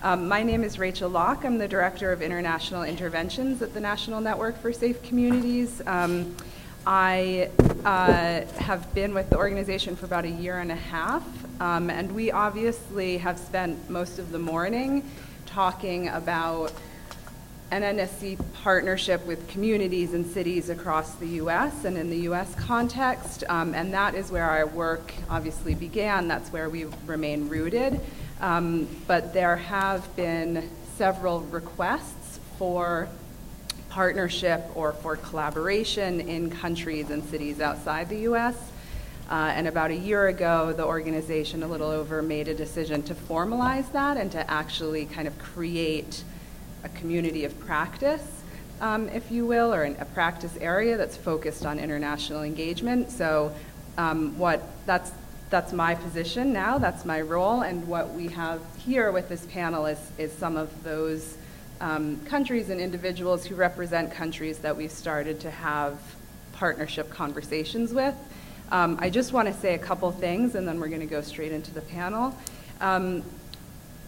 My name is Rachel Locke. I'm the Director of International Interventions at the National Network for Safe Communities. I have been with the organization for about a year and a half, and we obviously have spent most of the morning talking about NNSC partnership with communities and cities across the U.S. and in the U.S. context, and that is where our work obviously began. That's where we remain rooted, but there have been several requests for partnership or for collaboration in countries and cities outside the U.S. And about a year ago, the organization, a little over, made a decision to formalize that and to actually kind of create a community of practice, if you will, or a practice area that's focused on international engagement. So that's my position now, that's my role, and what we have here with this panel is some of those countries and individuals who represent countries that we've started to have partnership conversations with. I just want to say a couple things, and then we're going to go straight into the panel.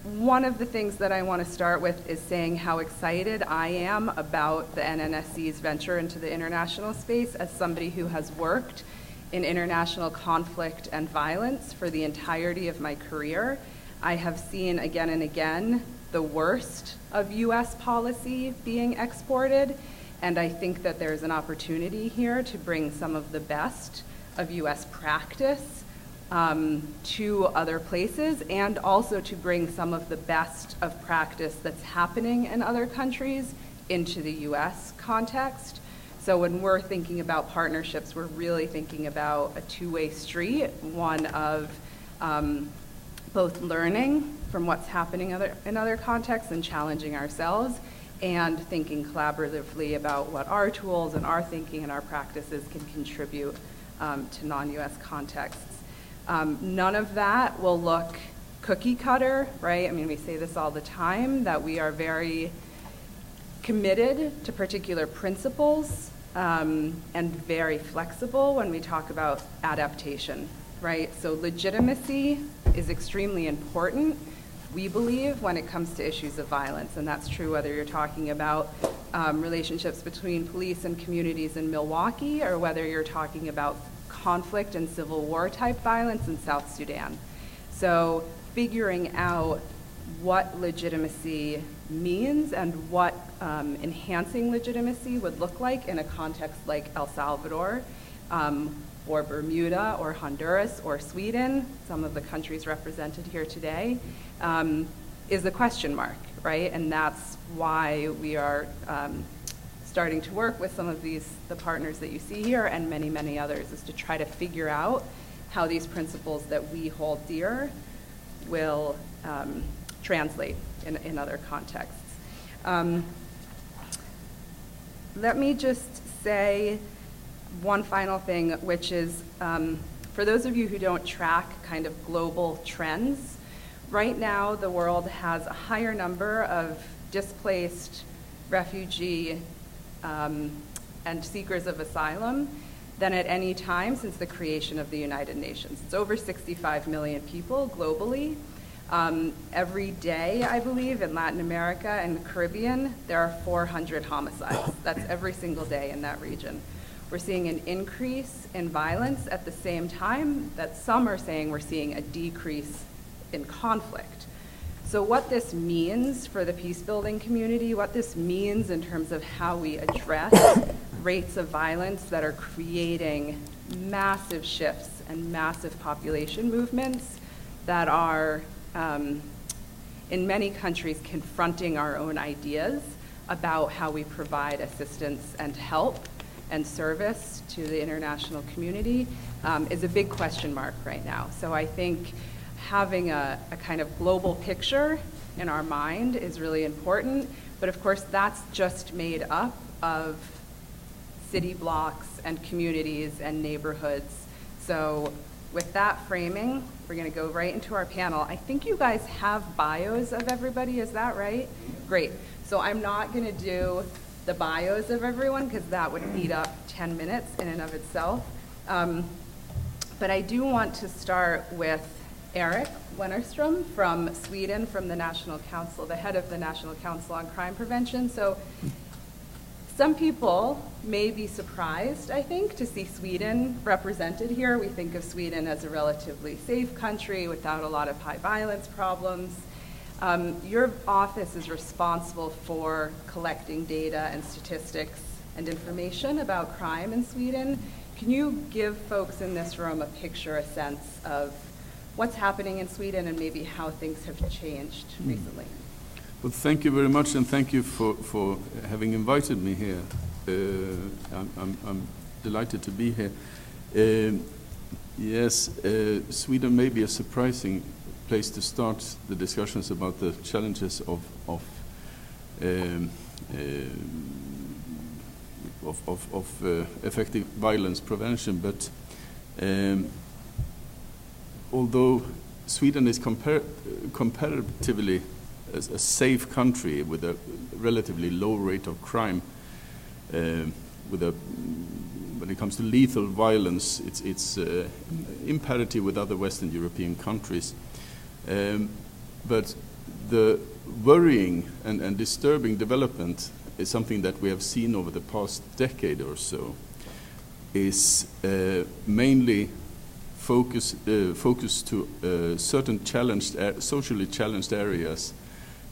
One of the things that I want to start with is saying how excited I am about the NNSC's venture into the international space as somebody who has worked in international conflict and violence for the entirety of my career. I have seen again and again the worst of U.S. policy being exported, and I think that there's an opportunity here to bring some of the best of U.S. practice to other places, and also to bring some of the best of practice that's happening in other countries into the U.S. context. So when we're thinking about partnerships, we're really thinking about a two-way street, one of both learning from what's happening in other contexts and challenging ourselves, and thinking collaboratively about what our tools and our thinking and our practices can contribute to non-U.S. contexts. None of that will look cookie cutter, right? I mean, we say this all the time, that we are very committed to particular principles and very flexible when we talk about adaptation, right? So legitimacy is extremely important, we believe, when it comes to issues of violence, and that's true whether you're talking about relationships between police and communities in Milwaukee, or whether you're talking about conflict and civil war type violence in South Sudan. So figuring out what legitimacy means and what enhancing legitimacy would look like in a context like El Salvador, or Bermuda, or Honduras, or Sweden, some of the countries represented here today, is a question mark, right? And that's why we are starting to work with some of the partners that you see here and many, many others, is to try to figure out how these principles that we hold dear will translate in other contexts. Let me just say one final thing, which is for those of you who don't track kind of global trends, right now the world has a higher number of displaced refugee and seekers of asylum than at any time since the creation of the United Nations. It's over 65 million people globally. Every day, I believe, in Latin America and the Caribbean, there are 400 homicides. That's every single day in that region. We're seeing an increase in violence at the same time that some are saying we're seeing a decrease in conflict. So what this means for the peace-building community, what this means in terms of how we address rates of violence that are creating massive shifts and massive population movements that are, in many countries, confronting our own ideas about how we provide assistance and help and service to the international community, is a big question mark right now. So I think having a kind of global picture in our mind is really important, but of course that's just made up of city blocks and communities and neighborhoods. So with that framing, we're going to go right into our panel. I think you guys have bios of everybody, is that right? Great. So I'm not going to do the bios of everyone because that would eat up 10 minutes in and of itself. But I do want to start with Erik Wennerström from Sweden, from the National Council, the head of the National Council on Crime Prevention. So some people may be surprised, I think, to see Sweden represented here. We think of Sweden as a relatively safe country without a lot of high violence problems. Your office is responsible for collecting data and statistics and information about crime in Sweden. Can you give folks in this room a picture, a sense of what's happening in Sweden and maybe how things have changed recently? Well, thank you very much, and thank you for having invited me here. I'm delighted to be here. Yes, Sweden may be a surprising place to start the discussions about the challenges of effective violence prevention, but although Sweden is comparatively a safe country with a relatively low rate of crime, when it comes to lethal violence, it's in parity with other Western European countries. But the worrying and disturbing development is something that we have seen over the past decade or so, is mainly focused to certain socially challenged areas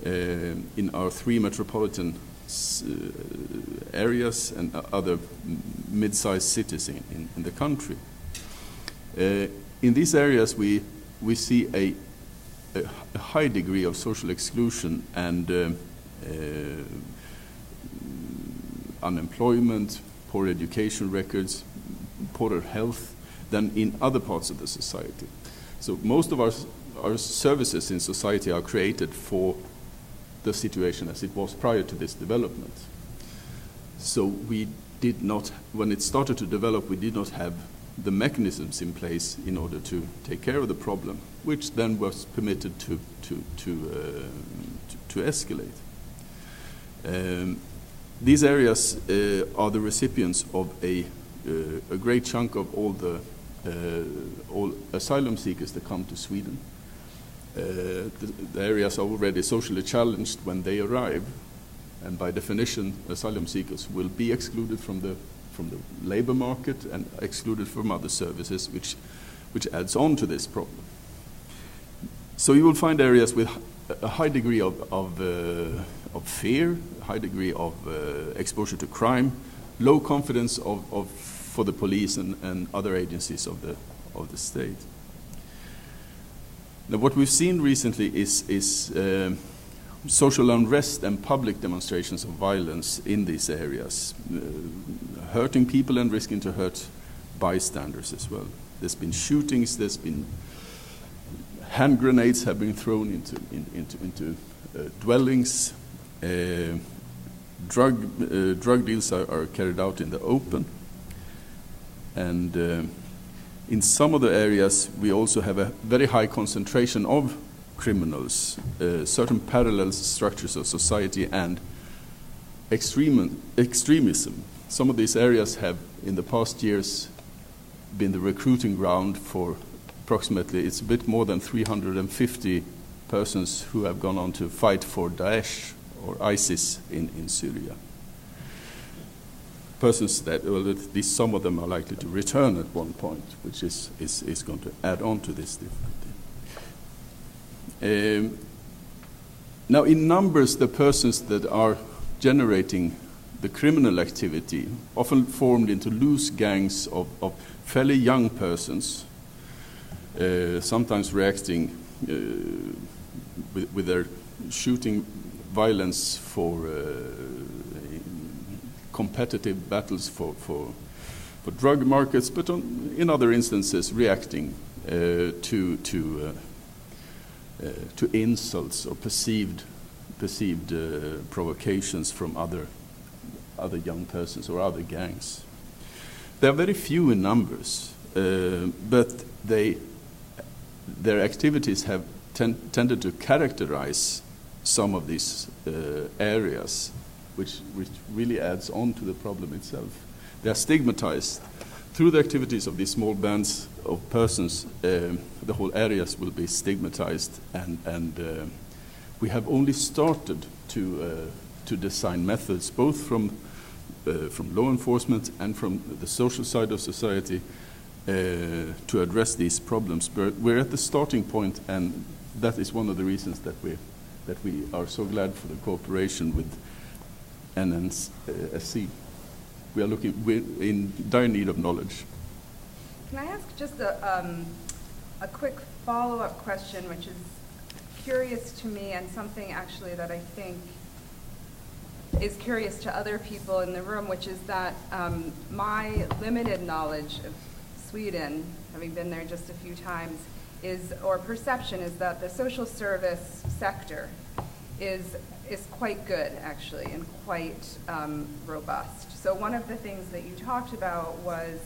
in our 3 metropolitan areas and other mid-sized cities in the country. In these areas, we see a high degree of social exclusion and unemployment, poor education records, poorer health than in other parts of the society. So most of our services in society are created for the situation as it was prior to this development. So we did not, when it started to develop, we did not have the mechanisms in place in order to take care of the problem, which then was permitted to escalate. These areas are the recipients of a great chunk of all asylum seekers that come to Sweden. The areas are already socially challenged when they arrive, and by definition, asylum seekers will be excluded from the labor market and excluded from other services, which adds on to this problem. So you will find areas with a high degree of fear, a high degree of exposure to crime, low confidence for the police and other agencies of the state. Now, what we've seen recently is social unrest and public demonstrations of violence in these areas, hurting people and risking to hurt bystanders as well. There's been shootings, there's been hand grenades have been thrown into dwellings. Drug deals are carried out in the open, and in some of the areas we also have a very high concentration of criminals, certain parallel structures of society and extremism. Some of these areas have in the past years been the recruiting ground for approximately, it's a bit more than 350 persons who have gone on to fight for Daesh or ISIS in Syria. Persons that, well, at least some of them are likely to return at one point, which is going to add on to this difficulty. Now, in numbers, the persons that are generating the criminal activity often formed into loose gangs of fairly young persons, sometimes reacting with their shooting violence for competitive battles for drug markets, but in other instances reacting to insults or perceived provocations from other young persons or other gangs. They are very few in numbers, but their activities have tended to characterize some of these areas, which really adds on to the problem itself. They are stigmatized. through the activities of these small bands of persons, the whole areas will be stigmatized, and we have only started to design methods, both from law enforcement and from the social side of society, to address these problems. But we're at the starting point, and that is one of the reasons that we are so glad for the cooperation with NNSC. We're in dire need of knowledge. Can I ask just a quick follow-up question, which is curious to me and something actually that I think is curious to other people in the room, which is that my limited knowledge of Sweden, having been there just a few times, or perception is that the social service sector is quite good, actually, and quite robust. So one of the things that you talked about was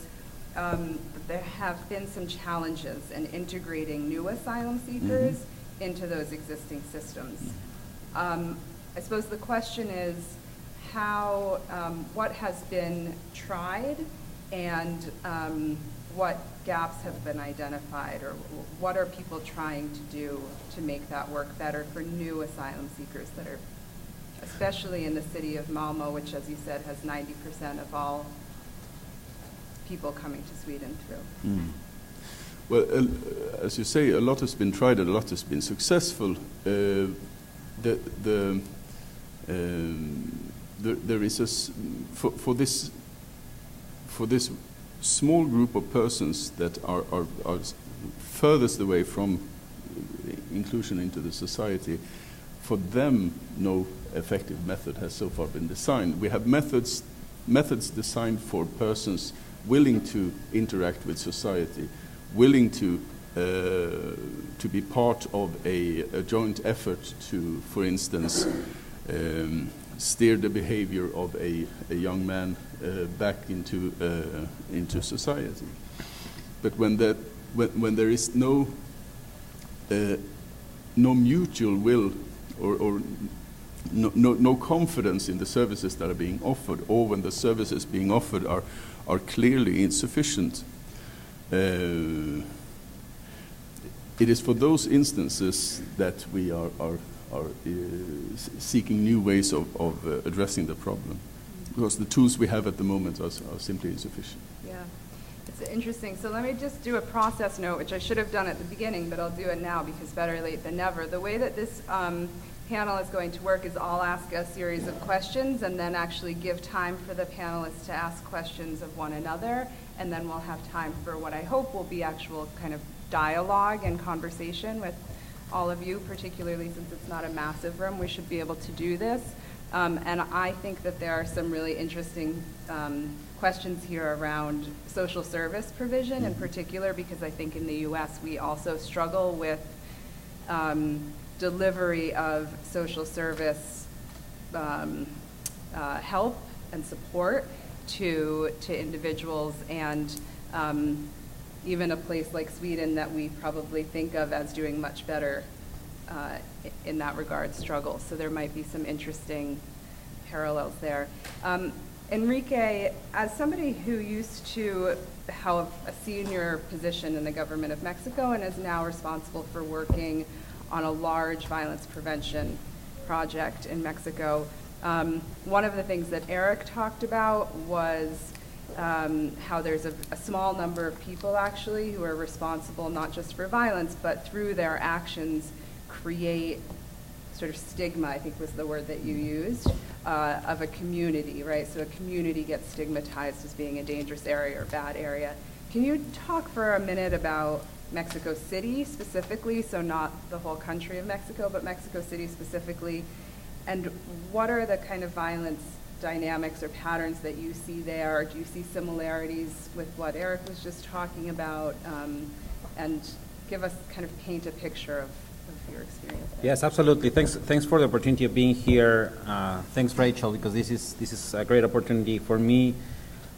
that there have been some challenges in integrating new asylum seekers into those existing systems. I suppose the question is how, what has been tried, and what gaps have been identified, or what are people trying to do to make that work better for new asylum seekers that are, especially in the city of Malmö, which, as you said, has 90% of all people coming to Sweden through. Well, as you say, a lot has been tried and a lot has been successful. There is for this small group of persons that are furthest away from inclusion into the society. For them, no effective method has so far been designed. We have methods designed for persons willing to interact with society, willing to be part of a joint effort to, for instance, steer the behavior of a young man back into society. But when there is no mutual will or no confidence in the services that are being offered, or when the services being offered are clearly insufficient, it is for those instances that we are seeking new ways of addressing the problem, because the tools we have at the moment are simply insufficient. Yeah, it's interesting. So let me just do a process note, which I should have done at the beginning, but I'll do it now because better late than never. The way that this panel is going to work is I'll ask a series of questions and then actually give time for the panelists to ask questions of one another, and then we'll have time for what I hope will be actual kind of dialogue and conversation with all of you, particularly since it's not a massive room. We should be able to do this. And I think that there are some really interesting questions here around social service provision in particular, because I think in the U.S. we also struggle with delivery of social service help and support to individuals, and even a place like Sweden that we probably think of as doing much better in that regard struggles. So there might be some interesting parallels there. Enrique, as somebody who used to have a senior position in the government of Mexico and is now responsible for working on a large violence prevention project in Mexico, one of the things that Eric talked about was how there's a small number of people actually who are responsible not just for violence, but through their actions create sort of stigma, I think was the word that you used, of a community, right? So a community gets stigmatized as being a dangerous area or bad area. Can you talk for a minute about Mexico City specifically, so not the whole country of Mexico, but Mexico City specifically, and what are the kind of violence dynamics or patterns that you see there? Do you see similarities with what Eric was just talking about? And give us, kind of paint a picture of your experience there. Yes, absolutely. Thanks for the opportunity of being here. Thanks, Rachel, because this is a great opportunity for me,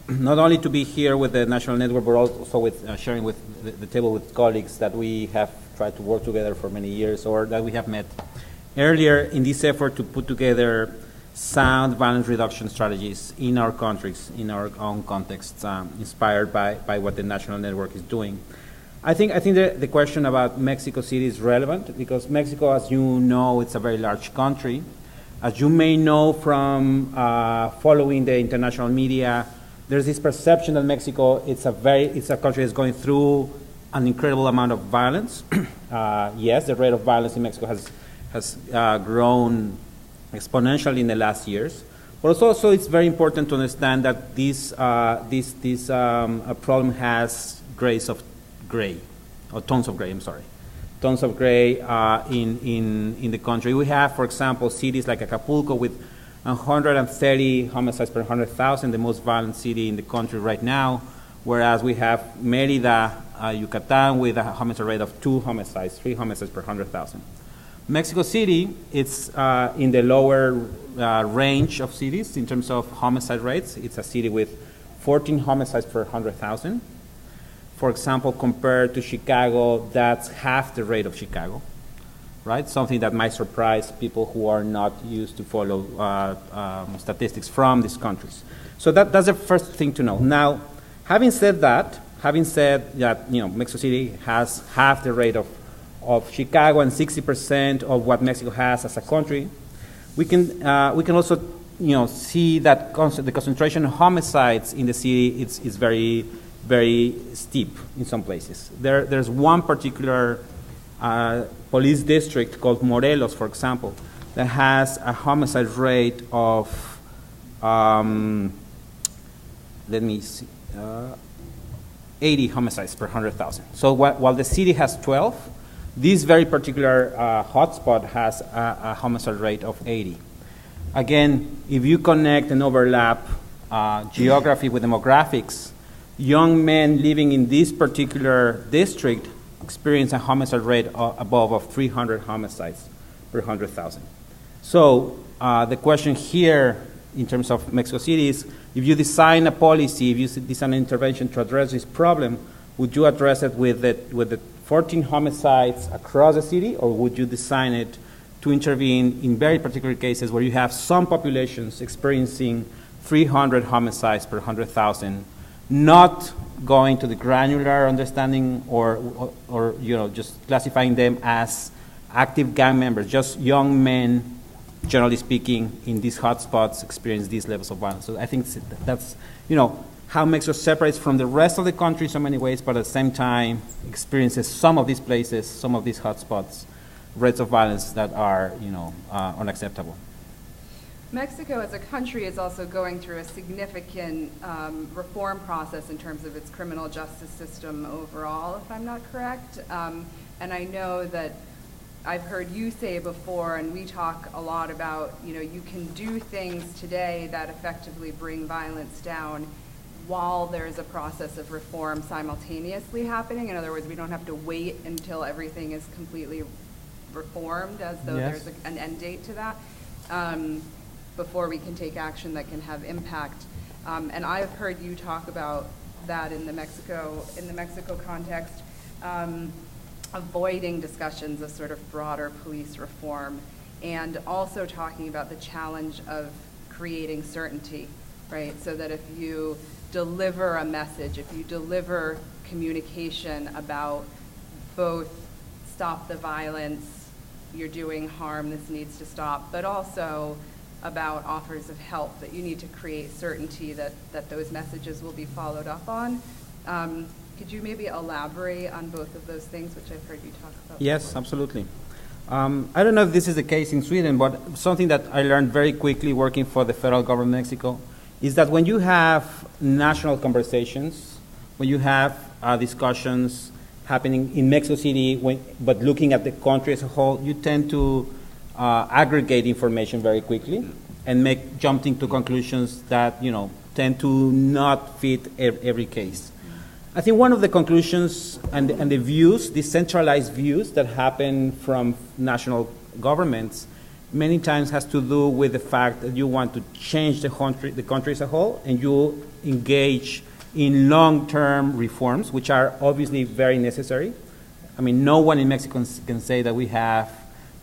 not only to be here with the National Network, but also with sharing with the table with colleagues that we have tried to work together for many years, or that we have met earlier in this effort to put together sound violence reduction strategies in our countries, in our own contexts, inspired by what the national network is doing. I think the question about Mexico City is relevant because Mexico, as you know, it's a very large country. As you may know from following the international media, there's this perception that Mexico it's a country that's going through an incredible amount of violence. Yes, the rate of violence in Mexico has grown exponentially in the last years. But also, it's very important to understand that this problem has grades of gray, or tones of gray. I'm sorry, tones of gray in the country. We have, for example, cities like Acapulco with 130 homicides per 100,000, the most violent city in the country right now, whereas we have Mérida, Yucatan, with a homicide rate of 3 homicides per 100,000. Mexico City, it's in the lower range of cities in terms of homicide rates. It's a city with 14 homicides per 100,000. For example, compared to Chicago, that's half the rate of Chicago, right? Something that might surprise people who are not used to follow statistics from these countries. So that's the first thing to know. Now, having said that, Mexico City has half the rate of Chicago and 60% of what Mexico has as a country, we can also see that the concentration of homicides in the city is very, very steep in some places. There's one particular police district called Morelos, for example, that has a homicide rate of 80 homicides per 100,000. So while the city has 12, this very particular hotspot has a homicide rate of 80. Again, if you connect and overlap geography with demographics, young men living in this particular district experience a homicide rate above 300 homicides per 100,000. So the question here in terms of Mexico City is, if you design a policy, if you design an intervention to address this problem, would you address it with the 14 homicides across the city, or would you design it to intervene in very particular cases where you have some populations experiencing 300 homicides per 100,000, not going to the granular understanding or just classifying them as active gang members, just young men, generally speaking, in these hotspots experience these levels of violence. So I think that's how Mexico separates from the rest of the country in so many ways, but at the same time experiences some of these places, some of these hotspots, rates of violence that are unacceptable. Mexico as a country is also going through a significant reform process in terms of its criminal justice system overall, if I'm not correct. And I know that I've heard you say before, and we talk a lot about, you can do things today that effectively bring violence down while there's a process of reform simultaneously happening. In other words, we don't have to wait until everything is completely reformed as though there's an end date to that before we can take action that can have impact. And I've heard you talk about that in the Mexico context, avoiding discussions of sort of broader police reform, and also talking about the challenge of creating certainty, right? So that if you deliver a message, if you deliver communication about both stop the violence, you're doing harm, this needs to stop, but also about offers of help, that you need to create certainty that those messages will be followed up on. Could you maybe elaborate on both of those things, which I've heard you talk about? Yes, before? Absolutely. I don't know if this is the case in Sweden, but something that I learned very quickly working for the federal government of Mexico is that when you have national conversations, when you have discussions happening in Mexico City, but looking at the country as a whole, you tend to aggregate information very quickly and jumping to conclusions that tend to not fit every case. I think one of the conclusions and the views, the centralized views that happen from national governments, many times has to do with the fact that you want to change the country as a whole, and you engage in long-term reforms, which are obviously very necessary. I mean, no one in Mexico can say that we have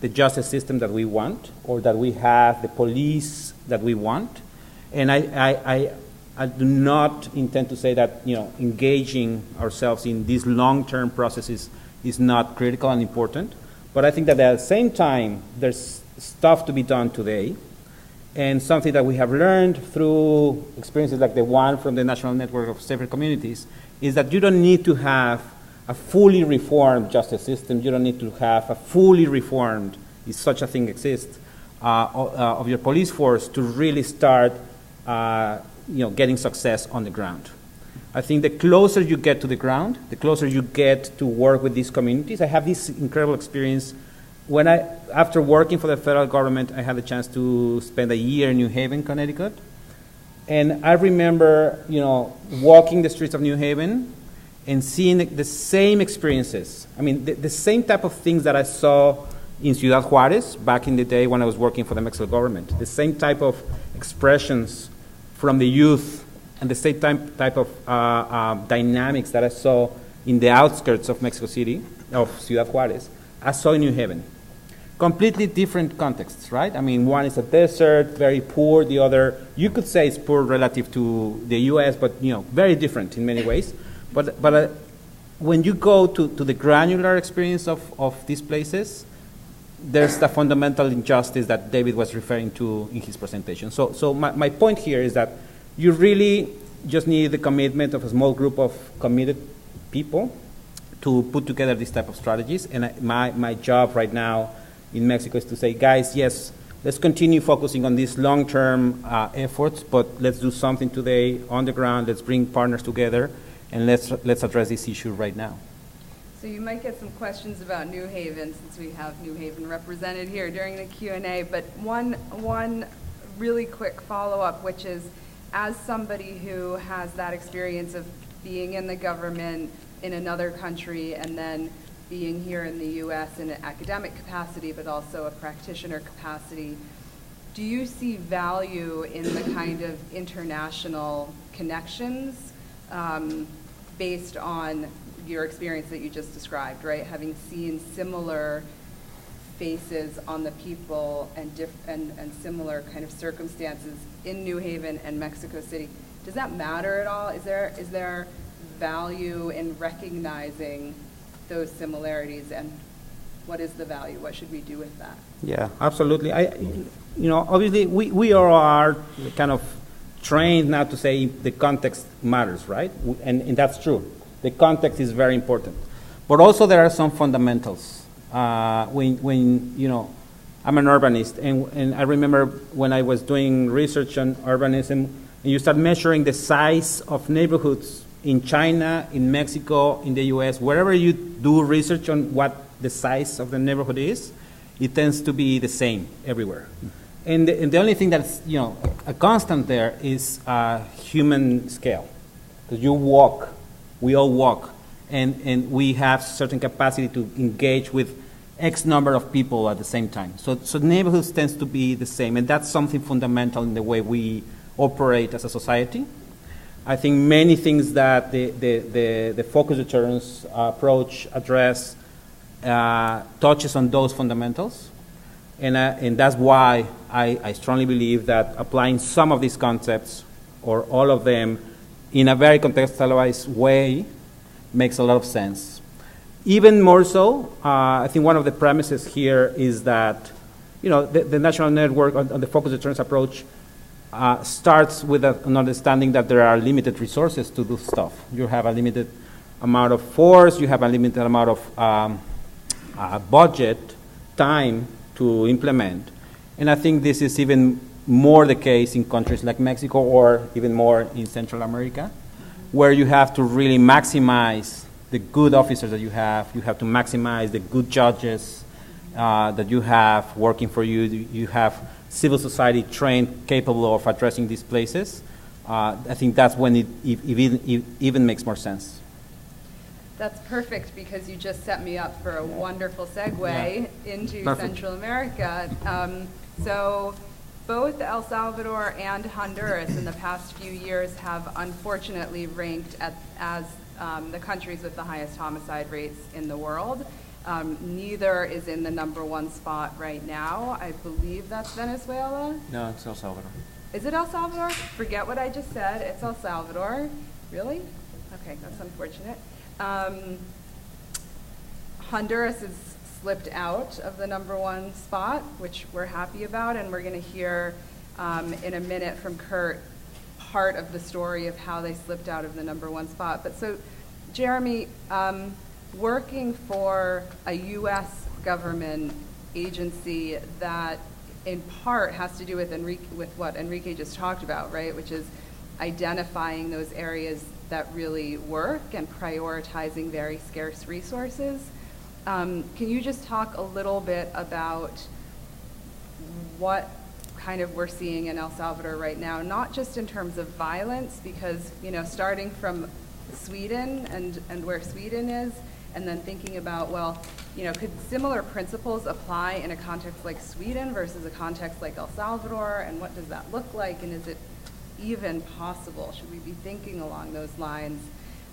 the justice system that we want, or that we have the police that we want. And I do not intend to say that engaging ourselves in these long-term processes is not critical and important. But I think that at the same time, there's stuff to be done today, and something that we have learned through experiences like the one from the National Network of Safer Communities is that you don't need to have a fully reformed justice system. You don't need to have a fully reformed, if such a thing exists, of your police force to really start getting success on the ground. I think the closer you get to the ground, the closer you get to work with these communities. I have this incredible experience. After working for the federal government, I had the chance to spend a year in New Haven, Connecticut. And I remember, walking the streets of New Haven and seeing the same experiences. I mean, the same type of things that I saw in Ciudad Juarez back in the day when I was working for the Mexican government. The same type of expressions from the youth and the same type of dynamics that I saw in the outskirts of Mexico City, of Ciudad Juarez, I saw in New Haven. Completely different contexts, right? I mean, one is a desert, very poor. The other, you could say, is poor relative to the U.S., but very different in many ways. But when you go to the granular experience of these places, there's the fundamental injustice that David was referring to in his presentation. So my point here is that you really just need the commitment of a small group of committed people to put together these type of strategies. And my job right now in Mexico is to say, guys, yes, let's continue focusing on these long-term efforts, but let's do something today on the ground. Let's bring partners together, and let's address this issue right now. So you might get some questions about New Haven, since we have New Haven represented here during the Q&A, but one really quick follow-up, which is, as somebody who has that experience of being in the government in another country and then being here in the U.S. in an academic capacity, but also a practitioner capacity, do you see value in the kind of international connections based on your experience that you just described, right? Having seen similar faces on the people and similar kind of circumstances in New Haven and Mexico City. Does that matter at all? Is there value in recognizing those similarities, and what is the value? What should we do with that? Yeah, absolutely. Obviously we are kind of trained now to say the context matters, right? And that's true. The context is very important. But also there are some fundamentals. When I'm an urbanist, and I remember when I was doing research on urbanism, and you start measuring the size of neighborhoods in China, in Mexico, in the U.S., wherever you do research on what the size of the neighborhood is, it tends to be the same everywhere. And the only thing that's a constant there is human scale, because you walk, we all walk, and we have certain capacity to engage with X number of people at the same time. So neighborhoods tends to be the same, and that's something fundamental in the way we operate as a society. I think many things that the focus deterrence approach address touches on those fundamentals, and that's why I strongly believe that applying some of these concepts, or all of them, in a very contextualized way makes a lot of sense. Even more so, I think one of the premises here is that the national network on the focus deterrence approach starts with an understanding that there are limited resources to do stuff. You have a limited amount of force, you have a limited amount of budget, time to implement. And I think this is even more the case in countries like Mexico, or even more in Central America, where you have to really maximize the good officers that you have to maximize the good judges that you have working for you. You have civil society trained, capable of addressing these places. I think that's when it even makes more sense. That's perfect, because you just set me up for a wonderful segue into Perfect. Central America. So both El Salvador and Honduras in the past few years have unfortunately ranked as the countries with the highest homicide rates in the world. Neither is in the #1 spot right now. I believe that's Venezuela. No, it's El Salvador. Is it El Salvador? Forget what I just said. It's El Salvador. Really? Okay, that's unfortunate. Honduras has slipped out of the #1 spot, which we're happy about, and we're going to hear in a minute from Kurt part of the story of how they slipped out of the #1 spot. But so, Jeremy, working for a U.S. government agency that in part has to do with what Enrique just talked about, right, which is identifying those areas that really work and prioritizing very scarce resources. Can you just talk a little bit about what kind of we're seeing in El Salvador right now, not just in terms of violence, because, you know, starting from Sweden and where Sweden is, and then thinking about, well, you know, could similar principles apply in a context like Sweden versus a context like El Salvador, and what does that look like, and is it even possible? Should we be thinking along those lines?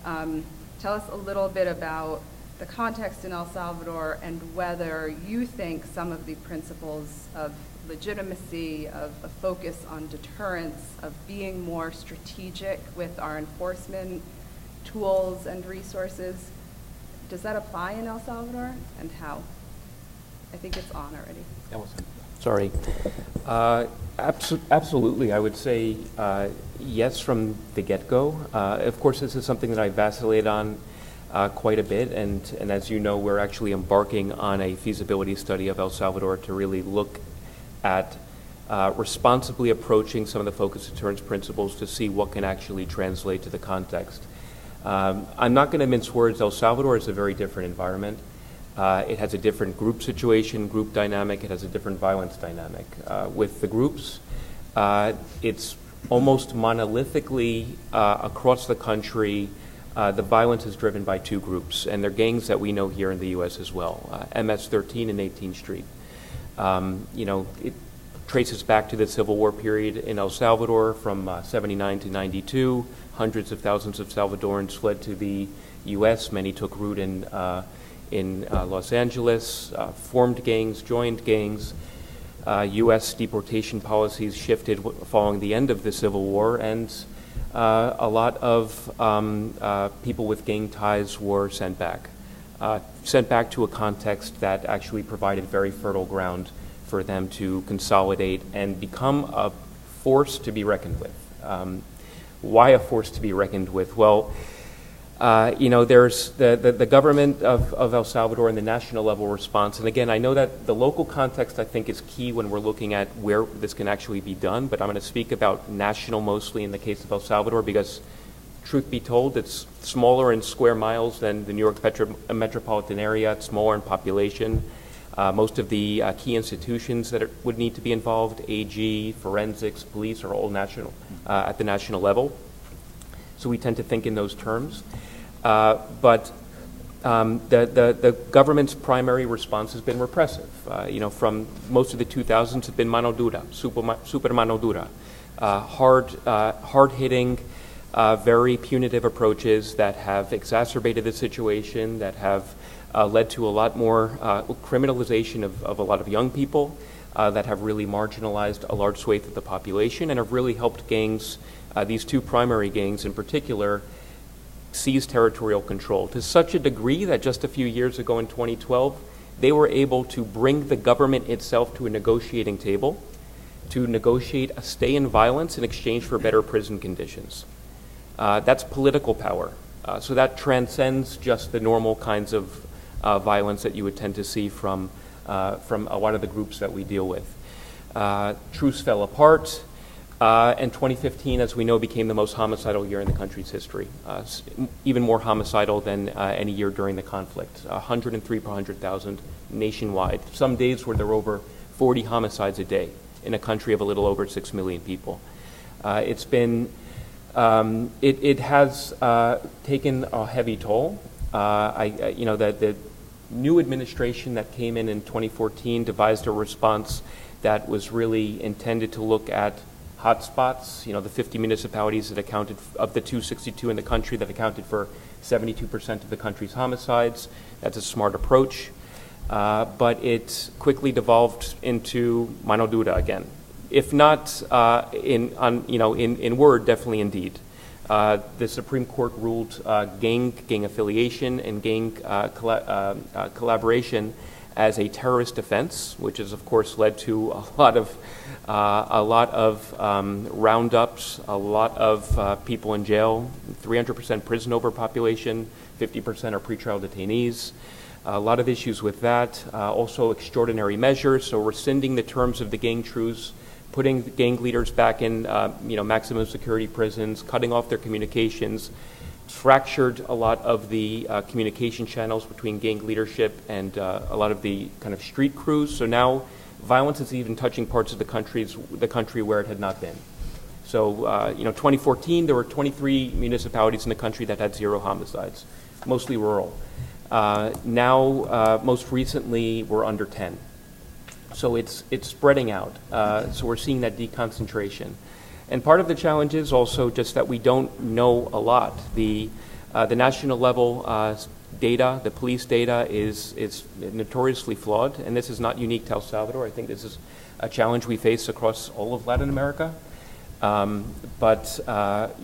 Tell us a little bit about the context in El Salvador and whether you think some of the principles of legitimacy, of a focus on deterrence, of being more strategic with our enforcement tools and resources, does that apply in El Salvador, and how? I think it's on already. That was Sorry. Absolutely, I would say yes from the get-go. Of course, this is something that I vacillate on quite a bit, and as you know, we're actually embarking on a feasibility study of El Salvador to really look at responsibly approaching some of the focus deterrence principles to see what can actually translate to the context. I'm not going to mince words. El Salvador is a very different environment. It has a different group situation, group dynamic. It has a different violence dynamic. With the groups, it's almost monolithically across the country. The violence is driven by two groups, and they're gangs that we know here in the U.S. as well, MS-13 and 18th Street. You know, it traces back to the Civil War period in El Salvador from 79 to 92. Hundreds of thousands of Salvadorans fled to the U.S. Many took root in Los Angeles, formed gangs, joined gangs. U.S. deportation policies shifted following the end of the Civil War, and a lot of people with gang ties were sent back to a context that actually provided very fertile ground for them to consolidate and become a force to be reckoned with. Why a force to be reckoned with? Well, you know, there's the government of El Salvador and the national level response. And again, I know that the local context, I think, is key when we're looking at where this can actually be done, but I'm going to speak about national mostly in the case of El Salvador because, truth be told, it's smaller in square miles than the New York metropolitan area. It's smaller in population. Most of the key institutions that would need to be involved, AG, forensics, police, are all national, at the national level. So we tend to think in those terms. But the government's primary response has been repressive. You know, from most of the 2000s, it's been mano dura, super mano dura, hard-hitting, very punitive approaches that have exacerbated the situation, that have led to a lot more criminalization of a lot of young people, that have really marginalized a large swathe of the population and have really helped gangs, these two primary gangs in particular, seize territorial control to such a degree that just a few years ago in 2012, they were able to bring the government itself to a negotiating table to negotiate a stay in violence in exchange for better prison conditions. That's political power. So that transcends just the normal kinds of violence that you would tend to see from a lot of the groups that we deal with. Truce fell apart. And 2015, as we know, became the most homicidal year in the country's history, even more homicidal than any year during the conflict, 103 per 100,000 nationwide. Some days where there were over 40 homicides a day in a country of a little over 6 million people. It's been, it has taken a heavy toll. You know, the new administration that came in 2014 devised a response that was really intended to look at hotspots, you know, the 50 municipalities that accounted, of the 262 in the country, that accounted for 72% of the country's homicides. That's a smart approach. but it quickly devolved into mano dura again. If not in word, definitely in deed. The Supreme Court ruled gang affiliation and gang collaboration as a terrorist offense, which has of course led to a lot of roundups, a lot of people in jail, 300% prison overpopulation, 50% are pretrial detainees. A lot of issues with that. Also extraordinary measures, so rescinding the terms of the gang truce, putting gang leaders back in maximum security prisons, cutting off their communications, fractured a lot of the communication channels between gang leadership and a lot of the kind of street crews. So now violence is even touching parts of the country where it had not been. So 2014 there were 23 municipalities in the country that had 0 homicides, mostly rural. Now most recently we're under 10. So it's spreading out. So we're seeing that deconcentration. And part of the challenge is also just that we don't know a lot. The national level data, the police data is notoriously flawed, and this is not unique to El Salvador. I think this is a challenge we face across all of Latin America. But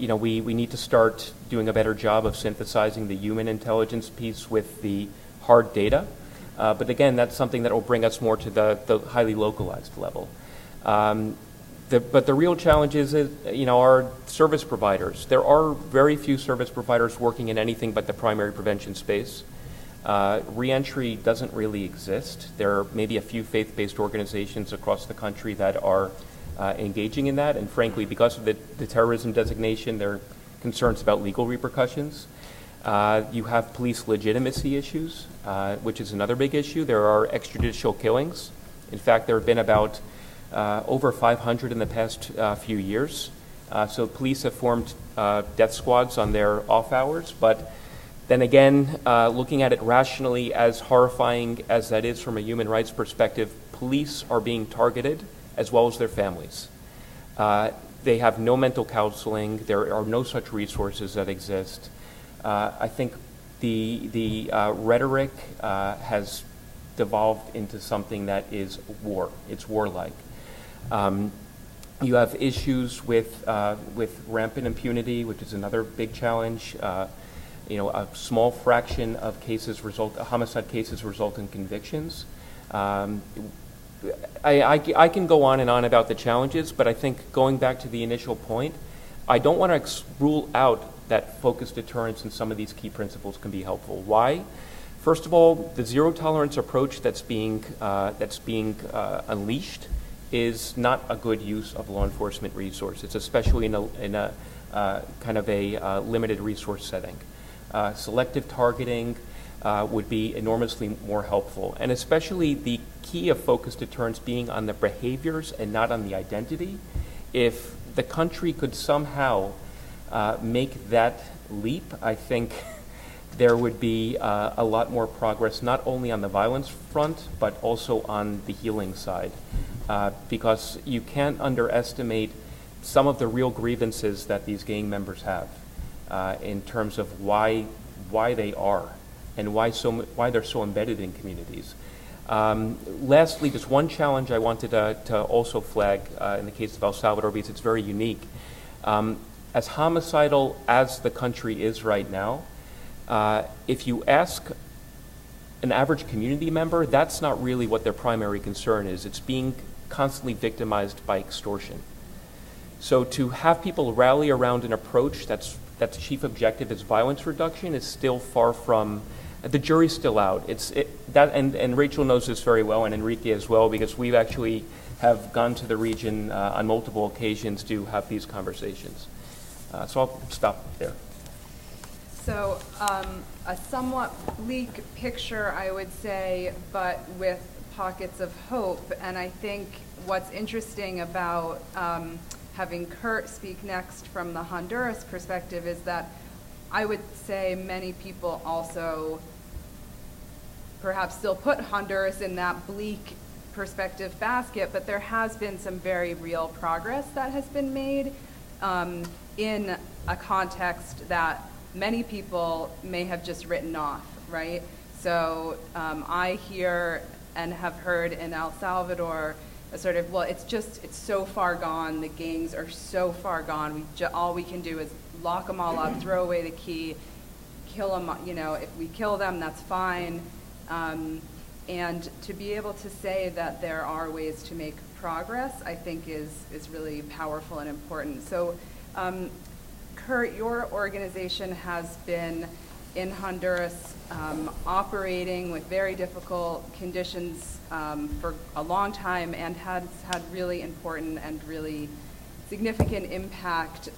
we need to start doing a better job of synthesizing the human intelligence piece with the hard data. But again, that's something that will bring us more to the highly localized level. But the real challenge is our service providers. There are very few service providers working in anything but the primary prevention space. Reentry doesn't really exist. There are maybe a few faith-based organizations across the country that are engaging in that, and frankly, because of the terrorism designation, there are concerns about legal repercussions. You have police legitimacy issues, which is another big issue. There are extrajudicial killings. In fact, there have been about over 500 in the past few years. So police have formed death squads on their off hours, but then again, looking at it rationally, as horrifying as that is from a human rights perspective, police are being targeted as well as their families. They have no mental counseling. There are no such resources that exist. I think the rhetoric has devolved into something that is war. It's warlike. You have issues with rampant impunity, which is another big challenge. A small fraction of homicide cases result in convictions. I can go on and on about the challenges, but I think going back to the initial point, I don't want to rule out that focused deterrence and some of these key principles can be helpful. Why? First of all, the zero tolerance approach that's being unleashed is not a good use of law enforcement resources, especially in a kind of a limited resource setting. Selective targeting would be enormously more helpful, and especially the key of focused deterrence being on the behaviors and not on the identity. If the country could somehow make that leap, I think there would be a lot more progress, not only on the violence front, but also on the healing side. Because you can't underestimate some of the real grievances that these gang members have in terms of why they are and why they're so embedded in communities. Lastly, just one challenge I wanted to also flag in the case of El Salvador, because it's very unique. As homicidal as the country is right now, if you ask an average community member, that's not really what their primary concern is. It's being constantly victimized by extortion. So to have people rally around an approach that's chief objective is violence reduction is still far from, the jury's still out. And Rachel knows this very well, and Enrique as well, because we've actually have gone to the region on multiple occasions to have these conversations. So I'll stop there. So a somewhat bleak picture, I would say, but with pockets of hope. And I think what's interesting about having Kurt speak next from the Honduras perspective is that I would say many people also perhaps still put Honduras in that bleak perspective basket, but there has been some very real progress that has been made in a context that many people may have just written off, right? So I hear and have heard in El Salvador a sort of, well, it's so far gone, the gangs are so far gone, all we can do is lock them all up, throw away the key, kill them, if we kill them, that's fine. And to be able to say that there are ways to make progress, I think is really powerful and important. So, Kurt, your organization has been in Honduras operating with very difficult conditions for a long time and has had really important and really significant impact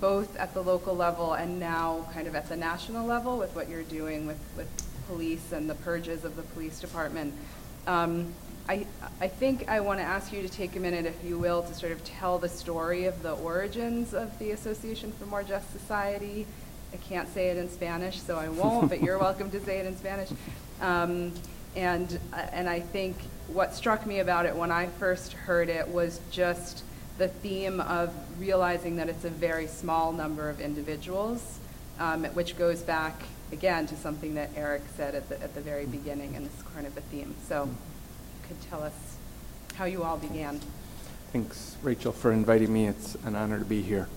both at the local level and now kind of at the national level with what you're doing with police and the purges of the police department. I think I want to ask you to take a minute, if you will, to sort of tell the story of the origins of the Association for More Just Society. I can't say it in Spanish, so I won't, but you're welcome to say it in Spanish. And I think what struck me about it when I first heard it was just the theme of realizing that it's a very small number of individuals, which goes back, again, to something that Eric said at the very beginning, and this is kind of the theme. So you could tell us how you all began. Thanks, Rachel, for inviting me. It's an honor to be here.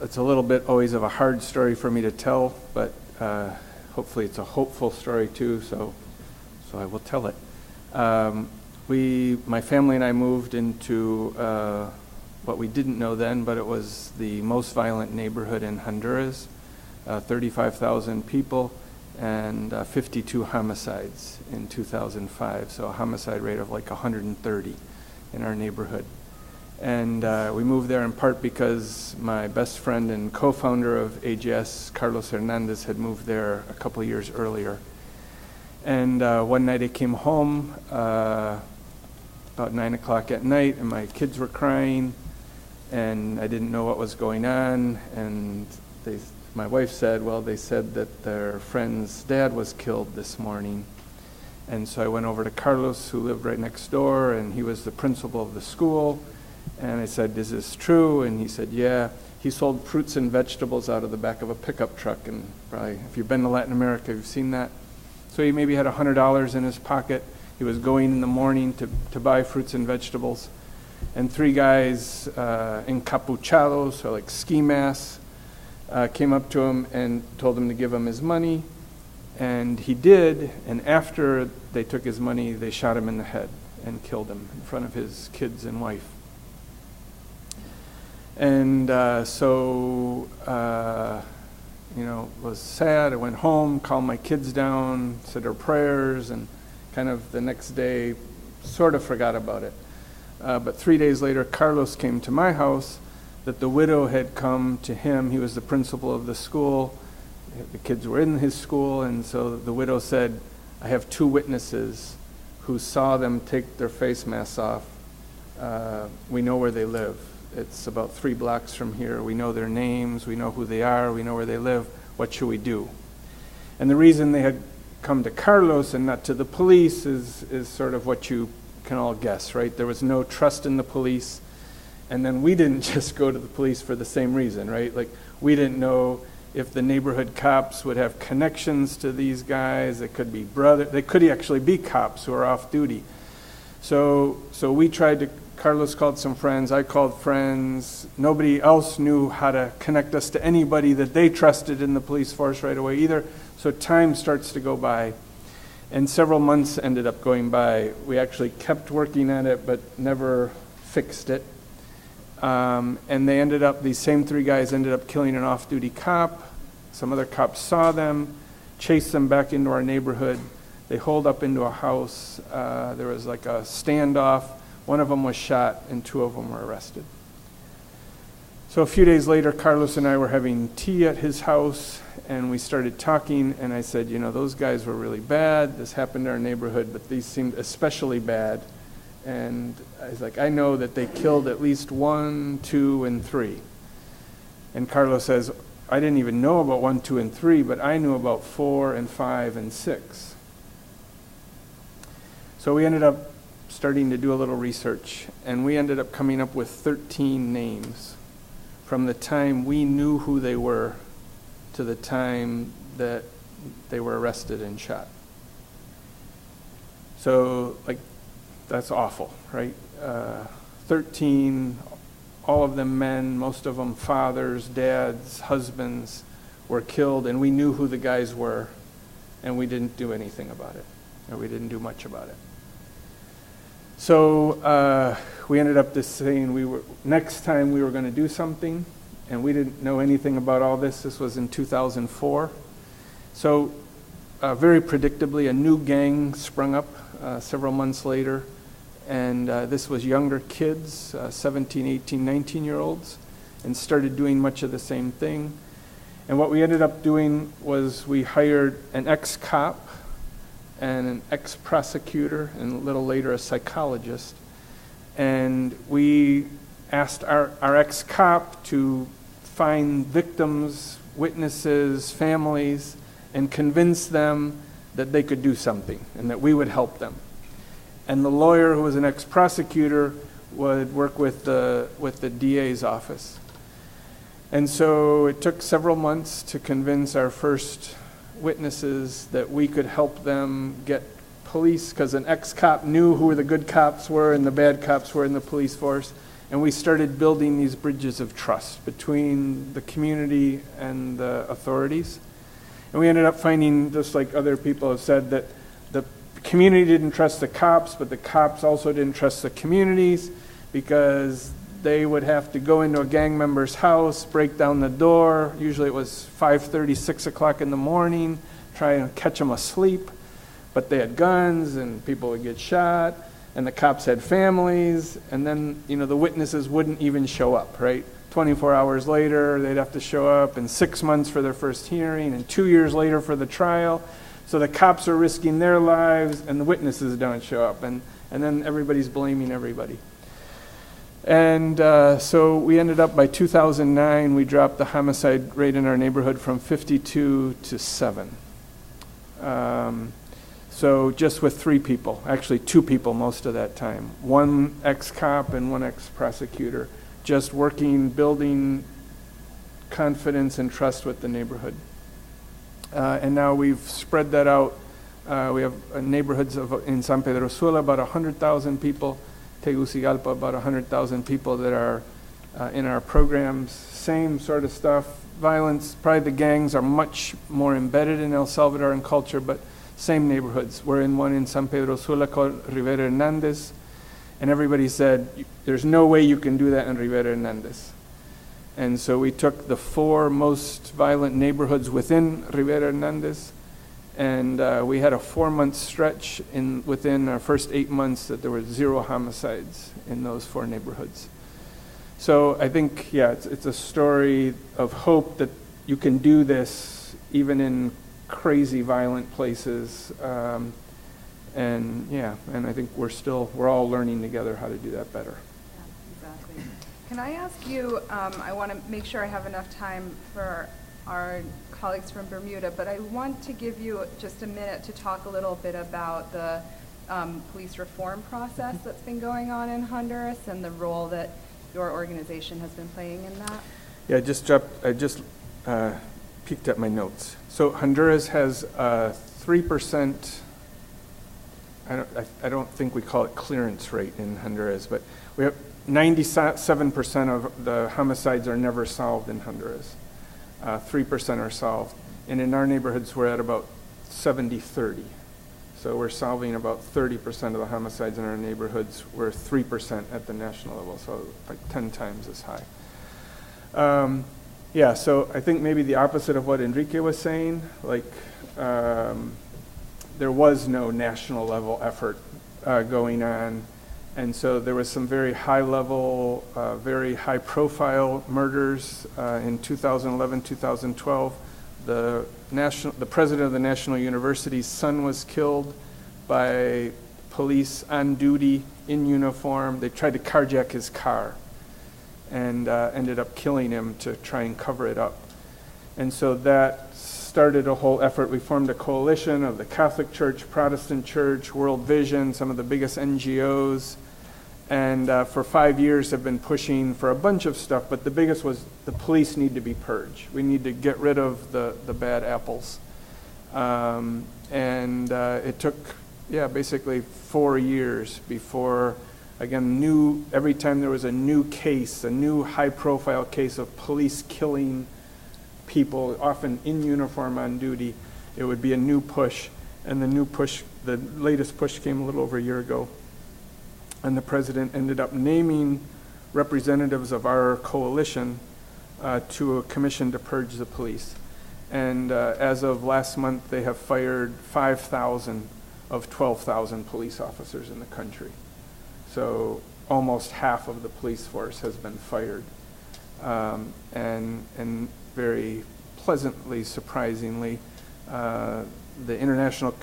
It's a little bit always of a hard story for me to tell, but hopefully it's a hopeful story too, so I will tell it. My family and I moved into what we didn't know then, but it was the most violent neighborhood in Honduras, 35,000 people, and 52 homicides in 2005, so a homicide rate of like 130 in our neighborhood. And we moved there in part because my best friend and co-founder of AGS, Carlos Hernandez, had moved there a couple of years earlier. And one night I came home about 9 o'clock at night, and my kids were crying, and I didn't know what was going on. And my wife said, well, they said that their friend's dad was killed this morning. And so I went over to Carlos, who lived right next door, and he was the principal of the school. And I said, is this true? And he said, yeah. He sold fruits and vegetables out of the back of a pickup truck. And probably, if you've been to Latin America, you've seen that. So he maybe had $100 in his pocket. He was going in the morning to buy fruits and vegetables. And three guys encapuchados, or like ski masks, came up to him and told him to give him his money. And he did. And after they took his money, they shot him in the head and killed him in front of his kids and wife. And was sad. I went home, calmed my kids down, said our prayers, and kind of the next day sort of forgot about it. But 3 days later, Carlos came to my house that the widow had come to him. He was the principal of the school. The kids were in his school, and so the widow said, I have two witnesses who saw them take their face masks off. We know where they live. It's about 3 blocks from here. We know their names. We know who they are. We know where they live. What should we do? And the reason they had come to Carlos and not to the police is sort of what you can all guess, right? There was no trust in the police. And then we didn't just go to the police for the same reason, right? Like, we didn't know if the neighborhood cops would have connections to these guys. They could be they could actually be cops who are off duty. So we tried to, Carlos called some friends, I called friends. Nobody else knew how to connect us to anybody that they trusted in the police force right away either. So time starts to go by. And several months ended up going by. We actually kept working at it, but never fixed it. And these same 3 guys ended up killing an off-duty cop. Some other cops saw them, chased them back into our neighborhood. They holed up into a house. There was like a standoff. One of them was shot, and 2 of them were arrested. So a few days later, Carlos and I were having tea at his house, and we started talking, and I said, those guys were really bad. This happened in our neighborhood, but these seemed especially bad. And I was like, I know that they killed at least 1, 2, and 3. And Carlos says, I didn't even know about 1, 2, and 3, but I knew about 4 and 5 and 6. So we ended up starting to do a little research, and we ended up coming up with 13 names from the time we knew who they were to the time that they were arrested and shot. So, like, that's awful, right? 13, all of them men, most of them fathers, dads, husbands, were killed, and we knew who the guys were, and we didn't do anything about it, or we didn't do much about it. So we ended up just saying next time we were going to do something, and we didn't know anything about all this. This was in 2004. So very predictably, a new gang sprung up several months later, and this was younger kids, 17, 18, 19-year-olds, and started doing much of the same thing. And what we ended up doing was we hired an ex-cop and an ex-prosecutor, and a little later a psychologist. And we asked our ex-cop to find victims, witnesses, families, and convince them that they could do something and that we would help them. And the lawyer, who was an ex-prosecutor, would work with the DA's office. And so it took several months to convince our first witnesses that we could help them get police, because an ex-cop knew who the good cops were and the bad cops were in the police force. And we started building these bridges of trust between the community and the authorities. And we ended up finding, just like other people have said, that the community didn't trust the cops, but the cops also didn't trust the communities, because they would have to go into a gang member's house, break down the door. Usually it was 5:30, 6 o'clock in the morning, try and catch them asleep. But they had guns, and people would get shot, and the cops had families, and then, the witnesses wouldn't even show up, right? 24 hours later, they'd have to show up, and 6 months for their first hearing, and 2 years later for the trial. So the cops are risking their lives, and the witnesses don't show up, and then everybody's blaming everybody. And so we ended up, by 2009, we dropped the homicide rate in our neighborhood from 52 to 7. So just with 3 people, actually 2 people most of that time, 1 ex-cop and 1 ex-prosecutor, just working, building confidence and trust with the neighborhood. And now we've spread that out. We have neighborhoods in San Pedro Sula, about 100,000 people, Tegucigalpa, about 100,000 people that are in our programs. Same sort of stuff. Violence, probably the gangs are much more embedded in El Salvadoran culture, but same neighborhoods. We're in one in San Pedro Sula called Rivera Hernandez, and everybody said, there's no way you can do that in Rivera Hernandez. And so we took the 4 most violent neighborhoods within Rivera Hernandez, and we had a 4-month stretch within our first 8 months that there were 0 homicides in those 4 neighborhoods. So I think, it's a story of hope that you can do this even in crazy violent places. And I think we're all learning together how to do that better. Yeah, exactly. Can I ask you, I want to make sure I have enough time for our colleagues from Bermuda, but I want to give you just a minute to talk a little bit about the police reform process that's been going on in Honduras and the role that your organization has been playing in that. Yeah, I just peeked at my notes. So Honduras has 3%, I don't think we call it clearance rate in Honduras, but we have 97% of the homicides are never solved in Honduras. 3% are solved. And in our neighborhoods, we're at about 70-30. So we're solving about 30% of the homicides in our neighborhoods. We're 3% at the national level, so like 10 times as high. So I think maybe the opposite of what Enrique was saying, there was no national level effort going on. And so there was some very high level, very high profile murders in 2011, 2012. The president of the National University's son was killed by police on duty in uniform. They tried to carjack his car and ended up killing him to try and cover it up. And so that started a whole effort. We formed a coalition of the Catholic Church, Protestant Church, World Vision, some of the biggest NGOs, and for 5 years have been pushing for a bunch of stuff, but the biggest was the police need to be purged. We need to get rid of the bad apples. And it took, basically 4 years before, again, every time there was a new case, a new high-profile case of police killing people, often in uniform on duty, it would be a new push. And the latest push came a little over a year ago. And the president ended up naming representatives of our coalition to a commission to purge the police. And as of last month, they have fired 5,000 of 12,000 police officers in the country. So almost half of the police force has been fired. And very pleasantly, surprisingly, the international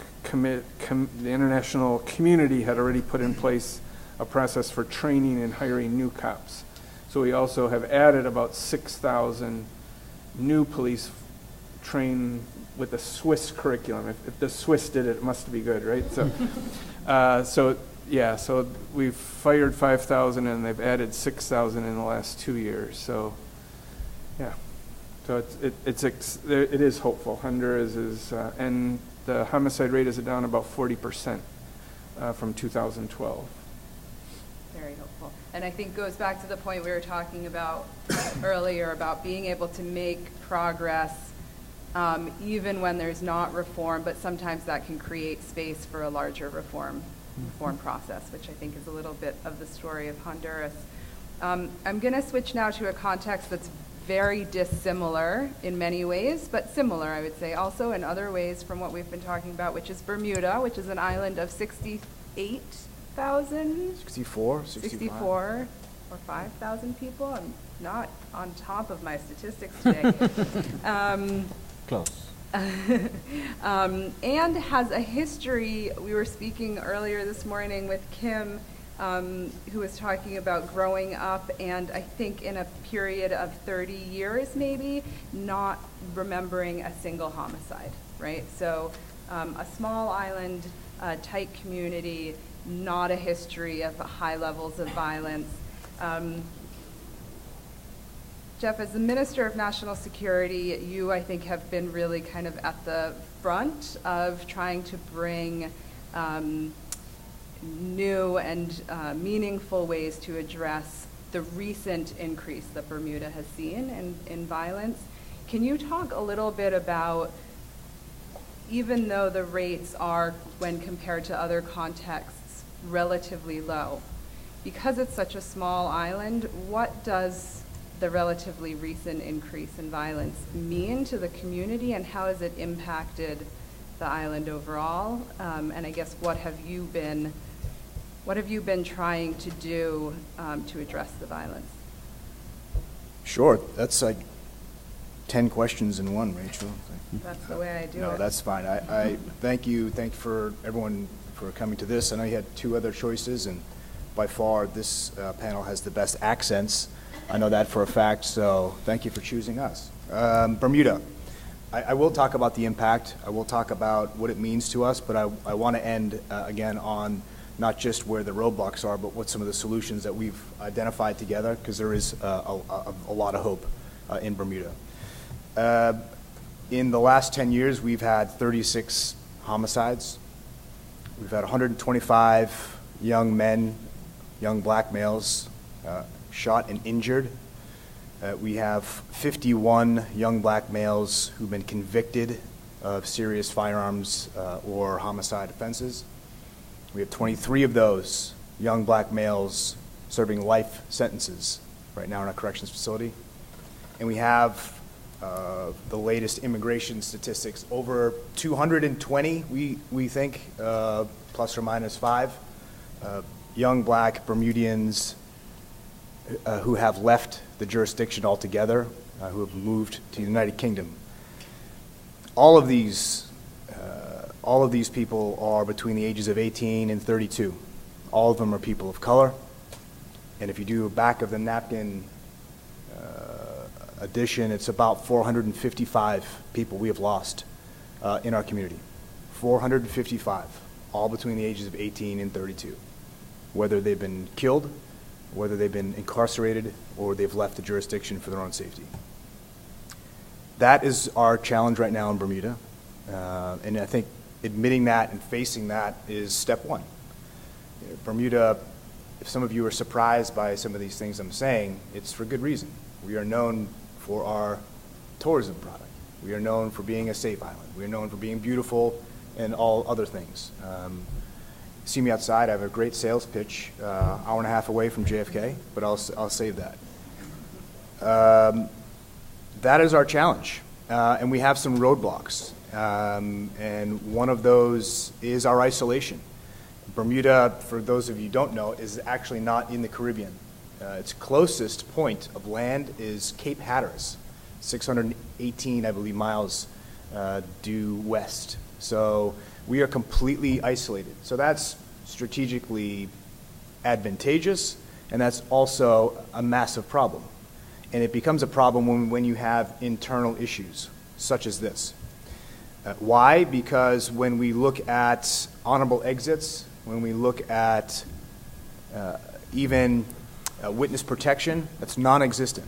community had already put in place a process for training and hiring new cops. So we also have added about 6,000 new police trained with the Swiss curriculum. If the Swiss did it, it must be good, right? So, so we've fired 5,000 and they've added 6,000 in the last 2 years. So, so it is hopeful. Honduras is, and the homicide rate is down about 40% from 2012. Very helpful. And I think goes back to the point we were talking about earlier about being able to make progress even when there's not reform, but sometimes that can create space for a larger reform process, which I think is a little bit of the story of Honduras. I'm going to switch now to a context that's very dissimilar in many ways, but similar, I would say, also in other ways from what we've been talking about, which is Bermuda, which is an island of 68,000? 64, 64 or 5,000 people. I'm not on top of my statistics today. Close. And has a history. We were speaking earlier this morning with Kim, who was talking about growing up, and I think in a period of 30 years maybe, not remembering a single homicide, right? So a small island, tight community, not a history of high levels of violence. Jeff, as the Minister of National Security, you, I think, have been really kind of at the front of trying to bring new and meaningful ways to address the recent increase that Bermuda has seen in violence. Can you talk a little bit about, even though the rates are, when compared to other contexts, relatively low, because it's such a small island, what does the relatively recent increase in violence mean to the community, and how has it impacted the island overall? And I guess what have you been trying to do to address the violence? Sure, that's like 10 questions in one, Rachel. That's the way I do it. No, that's fine. I thank you for everyone for coming to this. I know you had 2 other choices, and by far this panel has the best accents. I know that for a fact, so thank you for choosing us. Bermuda. I will talk about the impact. I will talk about what it means to us, but I want to end again on not just where the roadblocks are, but what some of the solutions that we've identified together, because there is a lot of hope in Bermuda. In the last 10 years, we've had 36 homicides. We've had 125 young men, young black males, shot and injured. We have 51 young black males who've been convicted of serious firearms or homicide offenses. We have 23 of those young black males serving life sentences right now in our corrections facility. And we have the latest immigration statistics, over 220, we think, plus or minus 5, young black Bermudians who have left the jurisdiction altogether, who have moved to the United Kingdom. All of these people are between the ages of 18 and 32. All of them are people of color. And if you do a back of the napkin addition, it's about 455 people we have lost in our community. 455, all between the ages of 18 and 32. Whether they've been killed, whether they've been incarcerated, or they've left the jurisdiction for their own safety. That is our challenge right now in Bermuda. And I think admitting that and facing that is step one. Bermuda, if some of you are surprised by some of these things I'm saying, it's for good reason. We are known for our tourism product. We are known for being a safe island. We are known for being beautiful and all other things. See me outside, I have a great sales pitch, hour and a half away from JFK, but I'll save that. That is our challenge, and we have some roadblocks. And one of those is our isolation. Bermuda, for those of you who don't know, is actually not in the Caribbean. Its closest point of land is Cape Hatteras, 618, I believe, miles due west. So we are completely isolated. So that's strategically advantageous, and that's also a massive problem. And it becomes a problem when you have internal issues, such as this. Why? Because when we look at honorable exits, when we look at even witness protection, that's non-existent.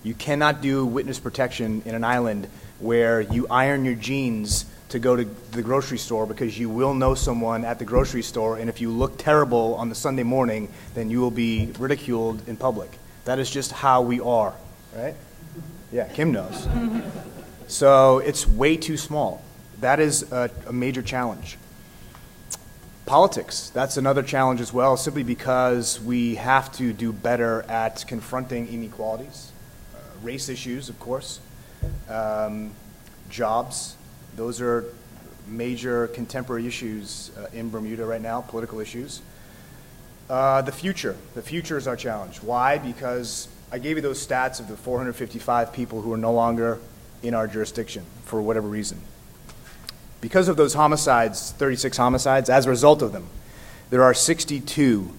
You cannot do witness protection in an island where you iron your jeans to go to the grocery store because you will know someone at the grocery store, and if you look terrible on the Sunday morning, then you will be ridiculed in public. That is just how we are, right? Yeah, Kim knows. So it's way too small. That is a major challenge. Politics, that's another challenge as well, simply because we have to do better at confronting inequalities, race issues, of course, jobs. Those are major contemporary issues in Bermuda right now, political issues. The future is our challenge. Why? Because I gave you those stats of the 455 people who are no longer in our jurisdiction for whatever reason. Because of those homicides, 36 homicides, as a result of them, there are 62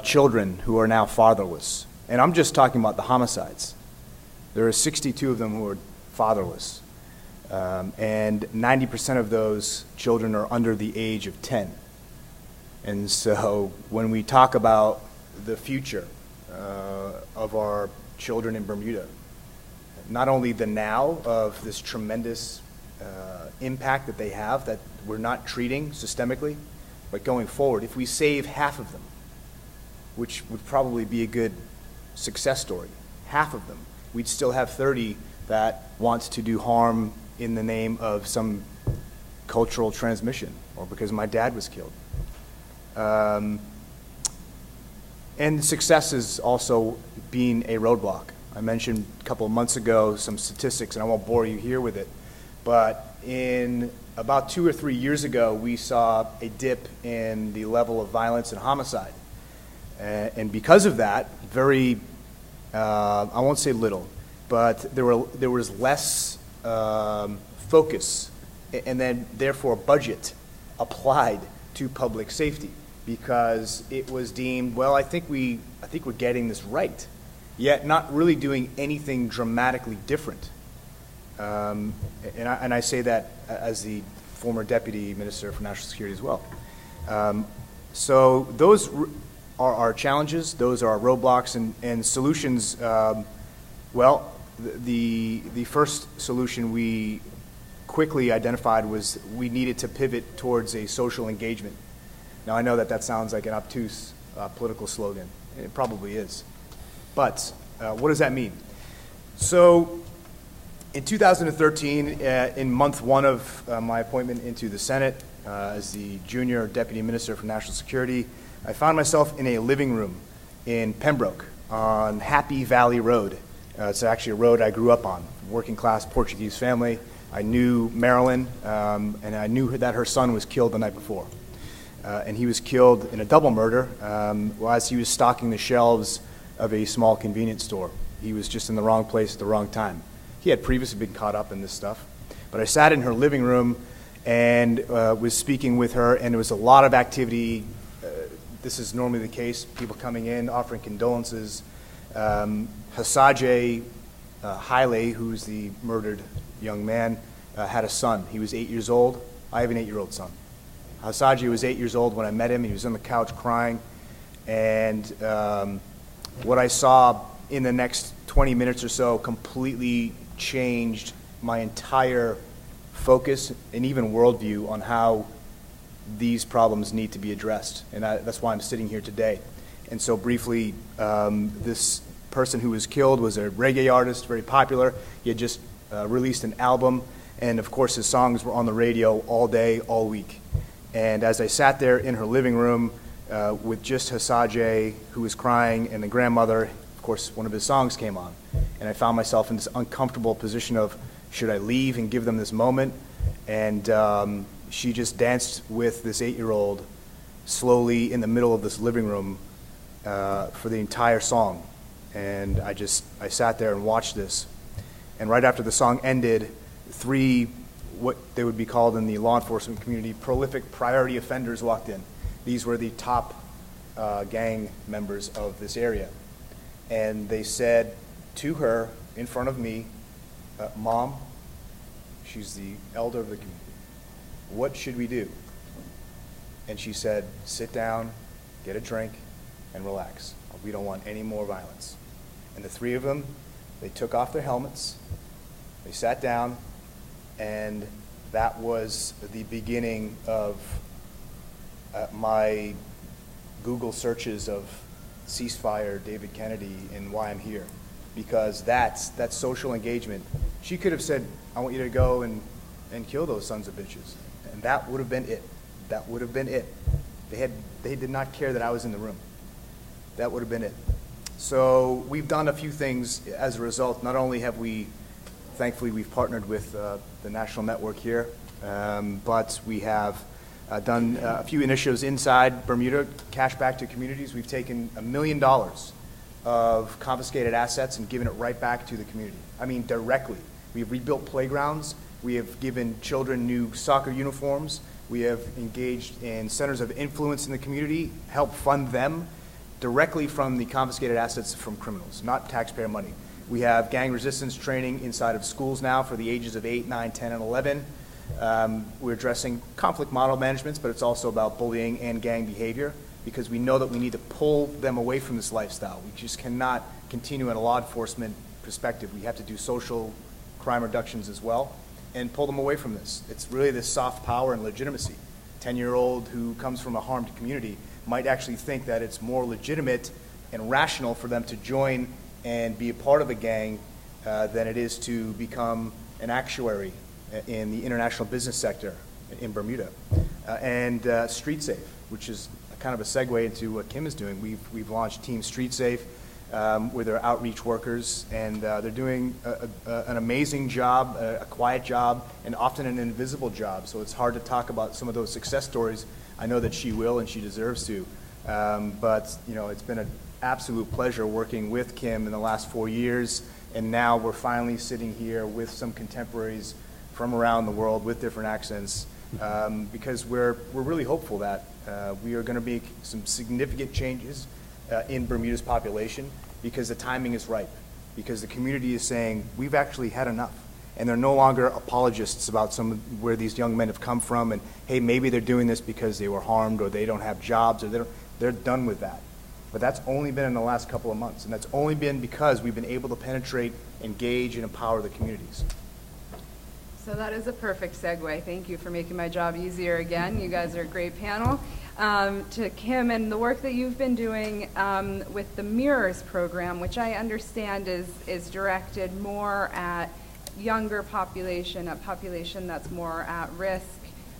children who are now fatherless. And I'm just talking about the homicides. There are 62 of them who are fatherless. And 90% of those children are under the age of 10. And so when we talk about the future of our children in Bermuda, not only the now of this tremendous impact that they have that we're not treating systemically, but going forward, if we save half of them, which would probably be a good success story, half of them, we'd still have 30 that wants to do harm in the name of some cultural transmission or because my dad was killed. And success is also being a roadblock. I mentioned a couple of months ago some statistics, and I won't bore you here with it, but in about 2 or 3 years ago, we saw a dip in the level of violence and homicide. And because of that, I won't say little, but there was less focus and then therefore budget applied to public safety because it was deemed, well, I think we're getting this right, yet not really doing anything dramatically different. And I say that as the former Deputy Minister for National Security as well. So those are our challenges, those are our roadblocks and solutions. Well, the first solution we quickly identified was we needed to pivot towards a social engagement. Now I know that sounds like an obtuse political slogan, and it probably is. But what does that mean? So in 2013, in month one of my appointment into the Senate as the junior Deputy Minister for National Security, I found myself in a living room in Pembroke on Happy Valley Road. It's actually a road I grew up on, working class Portuguese family. I knew Marilyn, and I knew that her son was killed the night before. And he was killed in a double murder as he was stocking the shelves of a small convenience store. He was just in the wrong place at the wrong time. He had previously been caught up in this stuff. But I sat in her living room and was speaking with her, and there was a lot of activity. This is normally the case, people coming in, offering condolences. Hassaje Haile, who's the murdered young man, had a son. He was 8 years old. I have an 8-year-old son. Hassaje was 8 years old when I met him. He was on the couch crying. And what I saw in the next 20 minutes or so completely changed my entire focus and even worldview on how these problems need to be addressed. And that's why I'm sitting here today. And so briefly, this person who was killed was a reggae artist, very popular. He had just released an album, and of course his songs were on the radio all day, all week. And as I sat there in her living room with just Hasaje, who was crying, and the grandmother, of course one of his songs came on. And I found myself in this uncomfortable position of, should I leave and give them this moment? And she just danced with this 8-year-old slowly in the middle of this living room for the entire song. And I sat there and watched this. And right after the song ended, 3, what they would be called in the law enforcement community, prolific priority offenders walked in. These were the top gang members of this area. And they said to her, in front of me, Mom, she's the elder of the community, what should we do? And she said, sit down, get a drink, and relax. We don't want any more violence. And the 3 of them, they took off their helmets, they sat down, and that was the beginning of my Google searches of ceasefire, David Kennedy, and why I'm here. Because that's social engagement. She could have said, I want you to go and kill those sons of bitches. And that would have been it. That would have been it. They did not care that I was in the room. That would have been it. So we've done a few things as a result. Not only have thankfully we've partnered with the national network here, but we have done a few initiatives inside Bermuda, cash back to communities. We've taken $1 million of confiscated assets and given it right back to the community. I mean, directly. We've rebuilt playgrounds. We have given children new soccer uniforms. We have engaged in centers of influence in the community, helped fund them directly from the confiscated assets from criminals, not taxpayer money. We have gang resistance training inside of schools now for the ages of 8, 9, 10, and 11. We're addressing conflict model managements, but it's also about bullying and gang behavior, because we know that we need to pull them away from this lifestyle. We just cannot continue in a law enforcement perspective. We have to do social crime reductions as well and pull them away from this. It's really this soft power and legitimacy. 10-year-old who comes from a harmed community might actually think that it's more legitimate and rational for them to join and be a part of a gang than it is to become an actuary in the international business sector in Bermuda. And Street Safe, which is kind of a segue into what Kim is doing. We've launched Team Street Safe with their outreach workers, and they're doing an amazing job, a quiet job, and often an invisible job. So it's hard to talk about some of those success stories. I know that she will, and she deserves to. But it's been an absolute pleasure working with Kim in the last 4 years, and now we're finally sitting here with some contemporaries from around the world with different accents, because we're really hopeful that we are going to make some significant changes in Bermuda's population, because the timing is ripe, because the community is saying we've actually had enough, and they're no longer apologists about where these young men have come from, and hey, maybe they're doing this because they were harmed or they don't have jobs, or they're done with that. But that's only been in the last couple of months, and that's only been because we've been able to penetrate, engage, and empower the communities. So that is a perfect segue. Thank you for making my job easier again. You guys are a great panel. To Kim and the work that you've been doing with the Mirrors program, which I understand is directed more at younger population, a population that's more at risk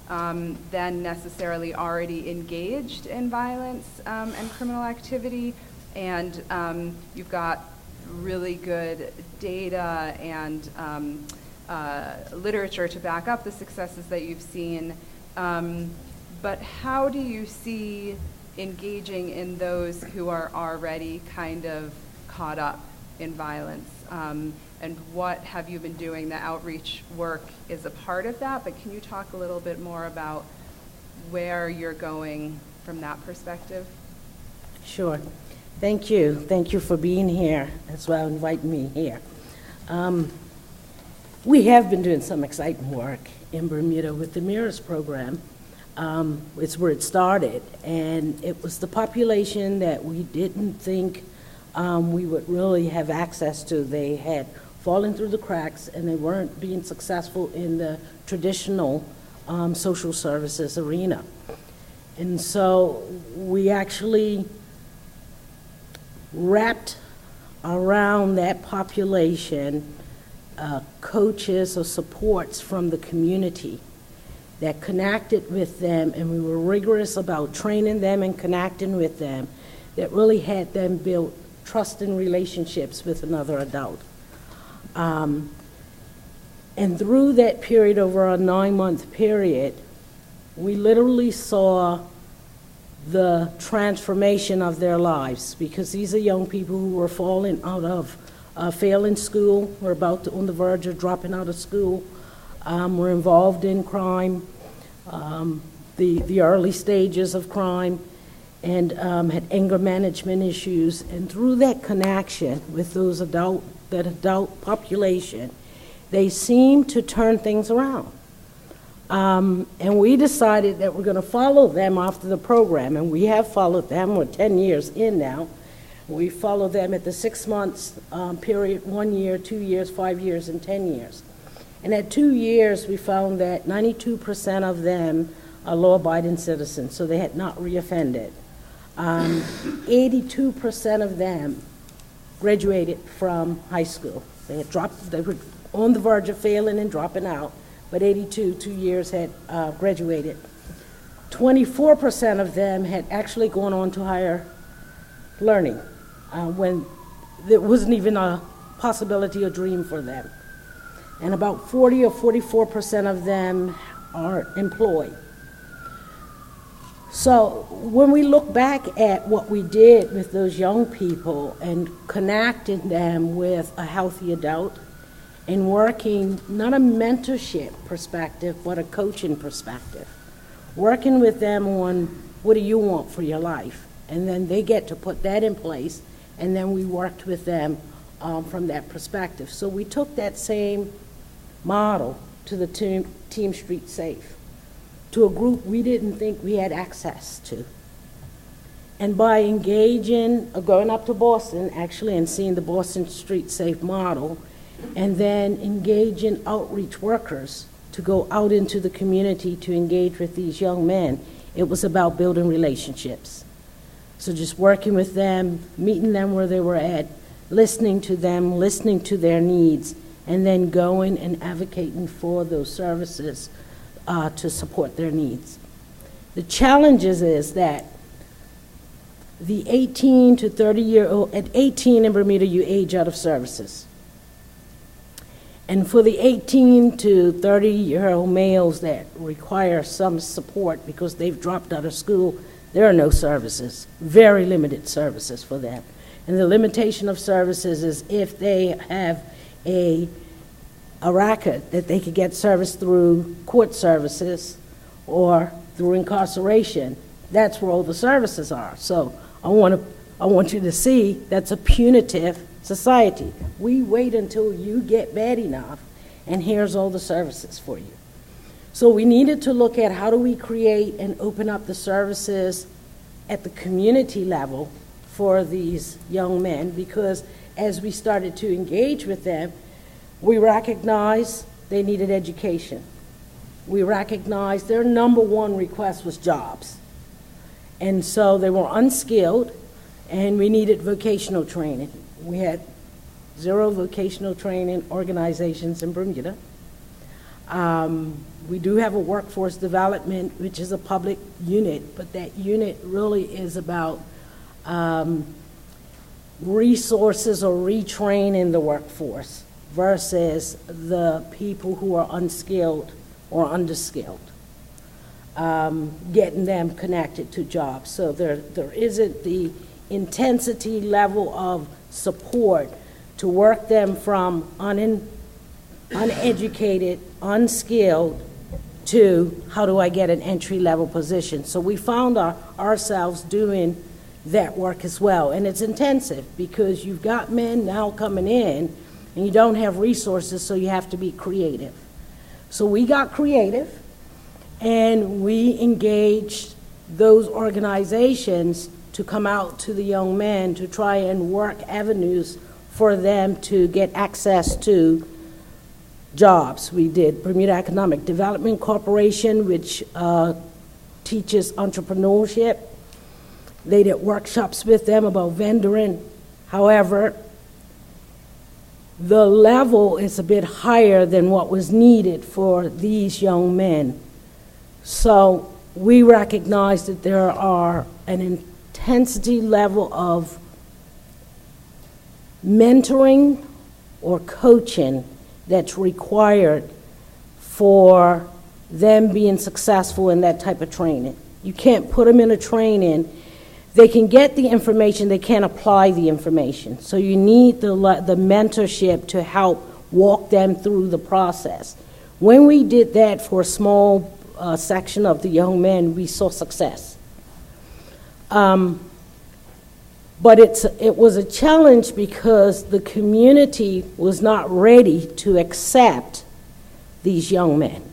than necessarily already engaged in violence and criminal activity. And you've got really good data and literature to back up the successes that you've seen. But how do you see engaging in those who are already kind of caught up in violence? And what have you been doing? The outreach work is a part of that, but can you talk a little bit more about where you're going from that perspective? Sure. Thank you. Thank you for being here as well, inviting me here. We have been doing some exciting work in Bermuda with the Mirrors program. It's where it started, and it was the population that we didn't think we would really have access to. They had falling through the cracks, and they weren't being successful in the traditional social services arena. And so we actually wrapped around that population coaches or supports from the community that connected with them, and we were rigorous about training them and connecting with them, that really had them build trust and relationships with another adult. And through that period, over a 9-month period, we literally saw the transformation of their lives, because these are young people who were falling out of failing school, were about to, on the verge of dropping out of school, were involved in crime, the early stages of crime, and had anger management issues. And through that connection with that adult population, they seemed to turn things around. And we decided that we're going to follow them after the program, and we have followed them. We're 10 years in now. We follow them at the 6 months period, 1 year, 2 years, 5 years, and 10 years. And at 2 years, we found that 92% of them are law-abiding citizens, so they had not reoffended. 82% of them graduated from high school. They were on the verge of failing and dropping out, but 2 years had graduated. 24% of them had actually gone on to higher learning when there wasn't even a possibility or dream for them. And about 40 or 44% of them are employed. So when we look back at what we did with those young people and connecting them with a healthy adult and working, not a mentorship perspective, but a coaching perspective, working with them on what do you want for your life, and then they get to put that in place, and then we worked with them from that perspective. So we took that same model to the Team Street Safe, to a group we didn't think we had access to. And by engaging, going up to Boston, actually, and seeing the Boston Street Safe model, and then engaging outreach workers to go out into the community to engage with these young men, it was about building relationships. So just working with them, meeting them where they were at, listening to them, listening to their needs, and then going and advocating for those services to support their needs. The challenges is that the 18 to 30-year-old, at 18 in Bermuda, you age out of services. And for the 18 to 30-year-old males that require some support because they've dropped out of school, there are no services, very limited services for them. And the limitation of services is if they have a record that they could get service through court services or through incarceration, that's where all the services are. So I want you to see that's a punitive society. We wait until you get bad enough, and here's all the services for you. So we needed to look at how do we create and open up the services at the community level for these young men, because as we started to engage with them, we recognized they needed education. We recognized their number one request was jobs. And so they were unskilled, and we needed vocational training. We had 0 vocational training organizations in Bermuda. We do have a workforce development, which is a public unit, but that unit really is about resources or retraining the workforce versus the people who are unskilled or underskilled, getting them connected to jobs. So there isn't the intensity level of support to work them from uneducated, unskilled, to how do I get an entry-level position. So we found ourselves doing that work as well. And it's intensive because you've got men now coming in and you don't have resources, so you have to be creative. So we got creative, and we engaged those organizations to come out to the young men to try and work avenues for them to get access to jobs. We did Bermuda Economic Development Corporation, which teaches entrepreneurship. They did workshops with them about vendoring. However, the level is a bit higher than what was needed for these young men. So we recognize that there are an intensity level of mentoring or coaching that's required for them being successful in that type of training. You can't put them in a training. They can get the information, they can't apply the information. So you need the mentorship to help walk them through the process. When we did that for a small section of the young men, we saw success. But it was a challenge because the community was not ready to accept these young men.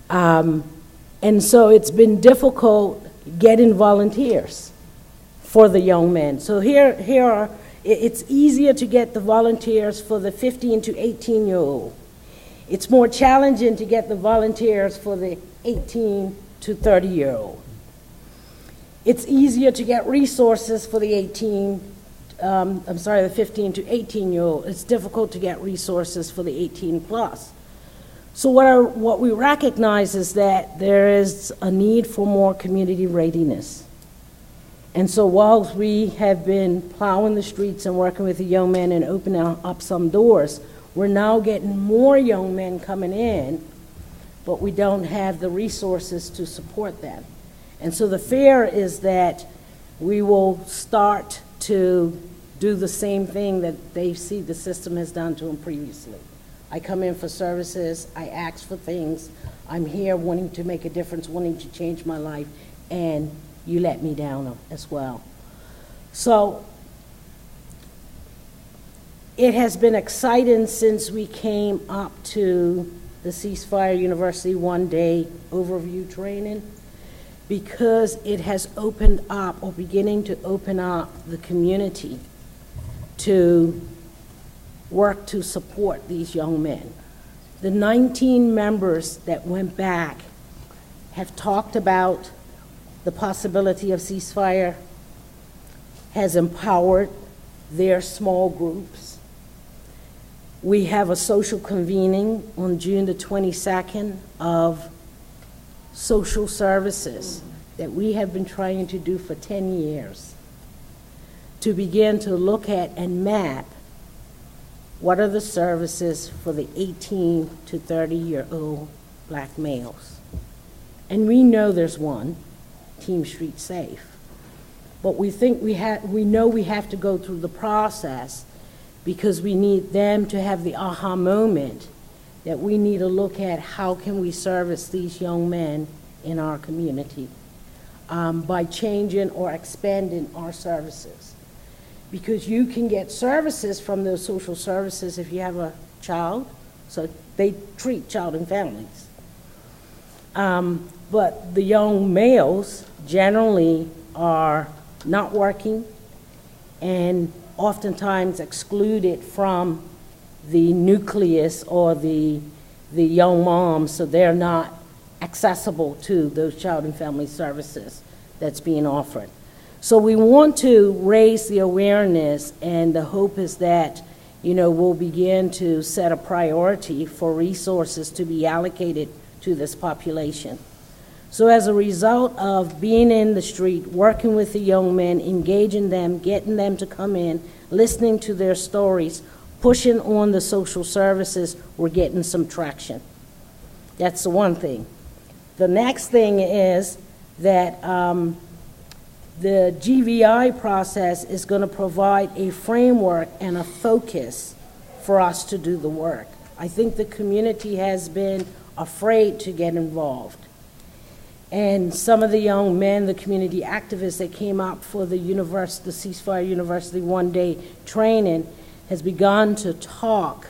And so it's been difficult getting volunteers for the young men. So it's easier to get the volunteers for the 15 to 18-year-old. It's more challenging to get the volunteers for the 18 to 30-year-old. It's easier to get resources for the 15 to 18-year-old. It's difficult to get resources for the 18 plus. So what we recognize is that there is a need for more community readiness. And so while we have been plowing the streets and working with the young men and opening up some doors, we're now getting more young men coming in, but we don't have the resources to support them. And so the fear is that we will start to do the same thing that they see the system has done to them previously. I come in for services, I ask for things, I'm here wanting to make a difference, wanting to change my life, and you let me down as well. So it has been exciting since we came up to the Ceasefire University one-day overview training, because it has opened up, or beginning to open up, the community to work to support these young men. The 19 members that went back have talked about the possibility of ceasefire, has empowered their small groups. We have a social convening on June the 22nd of social services that we have been trying to do for 10 years to begin to look at and map what are the services for the 18 to 30-year-old black males. And we know there's one, Team Street Safe. But we think we know we have to go through the process because we need them to have the aha moment that we need to look at how can we service these young men in our community by changing or expanding our services. Because you can get services from those social services if you have a child, so they treat child and families. But the young males generally are not working and oftentimes excluded from the nucleus or the young moms, so they're not accessible to those child and family services that's being offered. So we want to raise the awareness, and the hope is that, we'll begin to set a priority for resources to be allocated to this population. So as a result of being in the street, working with the young men, engaging them, getting them to come in, listening to their stories, pushing on the social services, we're getting some traction. That's the one thing. The next thing is that the GVI process is going to provide a framework and a focus for us to do the work. I think the community has been afraid to get involved. And some of the young men, the community activists that came up for the Ceasefire University one-day training, has begun to talk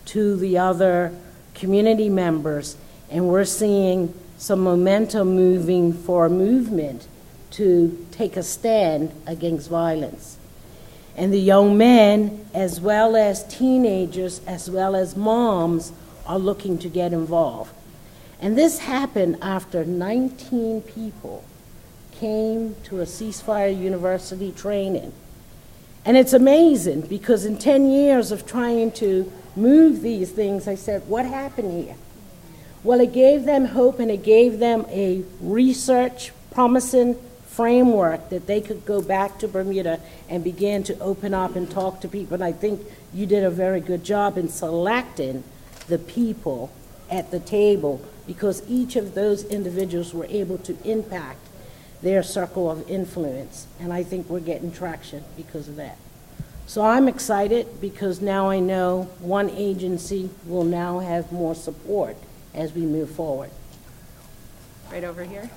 to the other community members, and we're seeing some momentum moving for a movement to take a stand against violence. And the young men, as well as teenagers, as well as moms, are looking to get involved. And this happened after 19 people came to a ceasefire university training. And it's amazing because in 10 years of trying to move these things, I said, what happened here? Well, it gave them hope, and it gave them a research promising framework that they could go back to Bermuda and begin to open up and talk to people. And I think you did a very good job in selecting the people at the table, because each of those individuals were able to impact their circle of influence. And I think we're getting traction because of that. So I'm excited because now I know one agency will now have more support as we move forward. Right over here.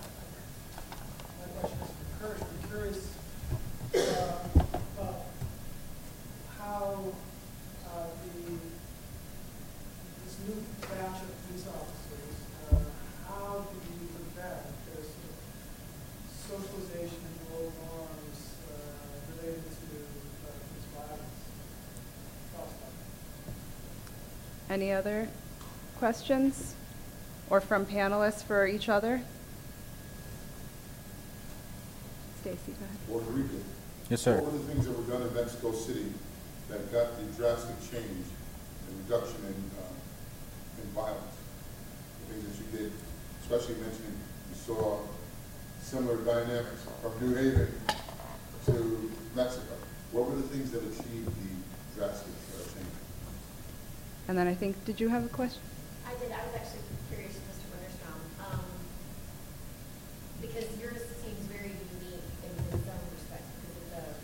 My question is for Kurt. I'm curious about how this new batch of police officers, how do you prevent this socialization and old norms related to police violence? Thoughts about that? Any other questions? Or from panelists for each other? Stacy, go ahead. Well, Enrique, Yes, sir. what were the things that were done in Mexico City that got the drastic change and reduction in violence? The things that you did, especially mentioning you saw similar dynamics from New Haven to Mexico. What were the things that achieved the drastic change? And then I think, did you have a question? I did. I was actually curious, Mr. Winterstrom, because yours seems very unique in some respects, because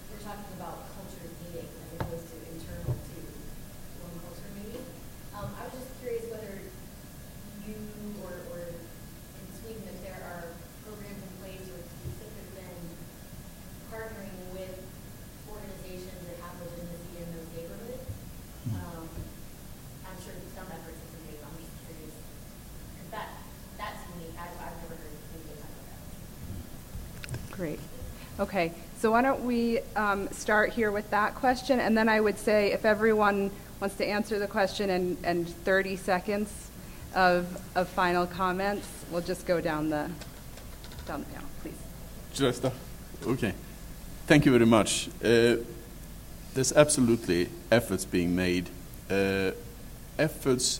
we're talking about culture meeting as opposed to internal to one culture meeting. I was just curious whether you or in Sweden, if there are programs in place or specific then partnering with organizations that have legitimacy in those neighborhoods. I'm sure some efforts have been made. I'm just curious, because that's unique. I've never heard anybody talk about that. Great. Okay, so why don't we start here with that question, and then I would say if everyone wants to answer the question in 30 seconds of final comments, we'll just go down the panel, please. Should I start? Okay. Thank you very much. There's absolutely efforts being made. Efforts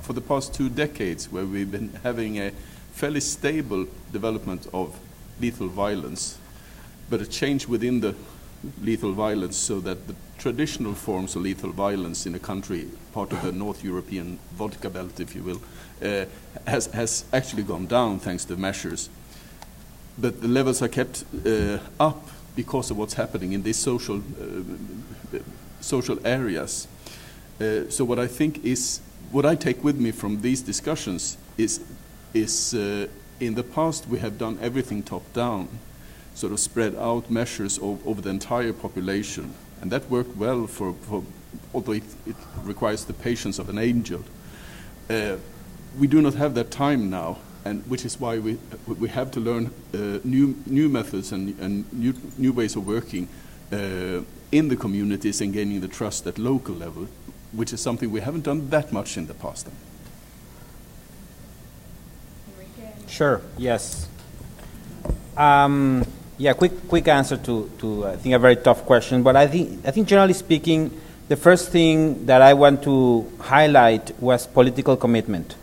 for the past 2 decades where we've been having a fairly stable development of lethal violence, but a change within the lethal violence so that the traditional forms of lethal violence in a country, part of the North European vodka belt, if you will, has actually gone down thanks to measures. But the levels are kept up because of what's happening in these social areas. So what I think is, what I take with me from these discussions is in the past we have done everything top down, sort of spread out measures over the entire population, and that worked well for although it requires the patience of an angel. We do not have that time now, and which is why we have to learn new methods and new ways of working in the communities and gaining the trust at local level, which is something we haven't done that much in the past. Sure. Yes. Yeah. Quick answer to I think a very tough question, but I think generally speaking, the first thing that I want to highlight was political commitment,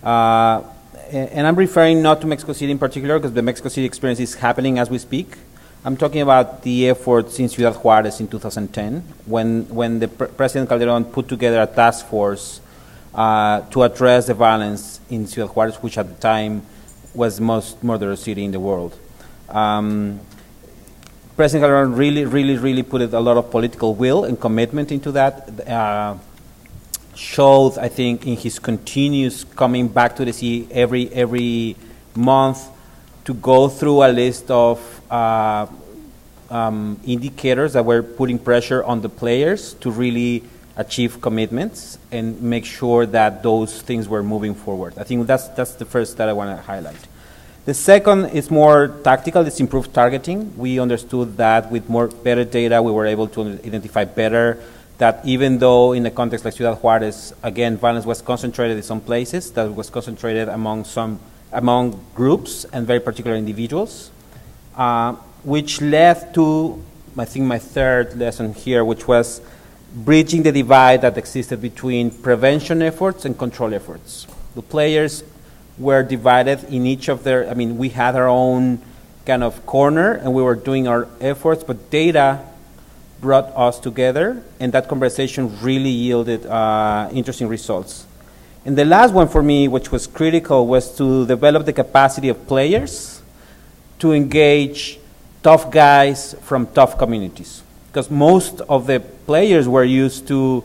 and I'm referring not to Mexico City in particular because the Mexico City experience is happening as we speak. I'm talking about the efforts in Ciudad Juárez in 2010 when the President Calderón put together a task force to address the violence in Ciudad Juárez, which at the time was the most murderous city in the world. President Calderón really put a lot of political will and commitment into that. Showed, I think, in his continuous coming back to the city every month to go through a list of indicators that were putting pressure on the players to really achieve commitments and make sure that those things were moving forward. I think that's the first that I want to highlight. The second is more tactical, it's improved targeting. We understood that with better data, we were able to identify better that even though in a context like Ciudad Juarez, again, violence was concentrated in some places, that it was concentrated among groups and very particular individuals, which led to, I think, my third lesson here, which was bridging the divide that existed between prevention efforts and control efforts. The players were divided in each of their, I mean, we had our own kind of corner and we were doing our efforts, but data brought us together, and that conversation really yielded interesting results. And the last one for me, which was critical, was to develop the capacity of players to engage tough guys from tough communities. Because most of the players were used to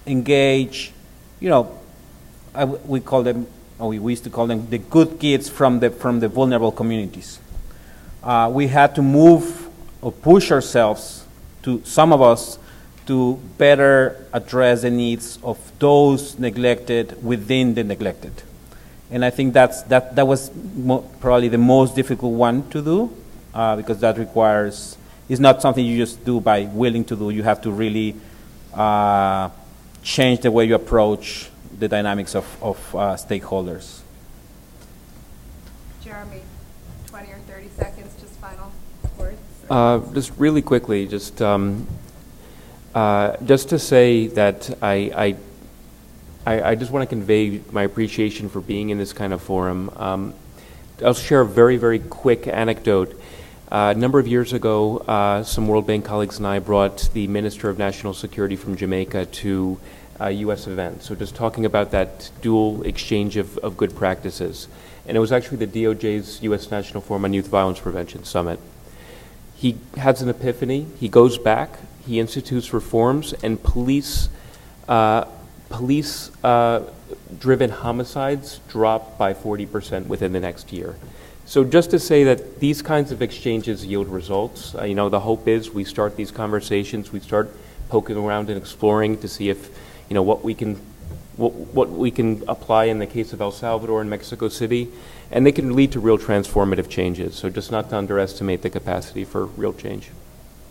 engage, you know, we call them, or we used to call them the good kids from the vulnerable communities. We had to move or push ourselves, to some of us, to better address the needs of those neglected within the neglected. And I think that was probably the most difficult one to do, because that requires, it's not something you just do by willing to do. You have to really change the way you approach the dynamics of stakeholders. Jeremy, 20 or 30 seconds, just final words? Just really quickly, just to say that I just want to convey my appreciation for being in this kind of forum. I'll share a very, very quick anecdote. A number of years ago, some World Bank colleagues and I brought the Minister of National Security from Jamaica to a U.S. event. So just talking about that dual exchange of good practices. And it was actually the DOJ's U.S. National Forum on Youth Violence Prevention Summit. He has an epiphany. He goes back. He institutes reforms, and police-driven homicides drop by 40% within the next year. So just to say that these kinds of exchanges yield results. You know, the hope is we start these conversations, we start poking around and exploring to see if, you know, what we can apply in the case of El Salvador and Mexico City, and they can lead to real transformative changes. So just not to underestimate the capacity for real change.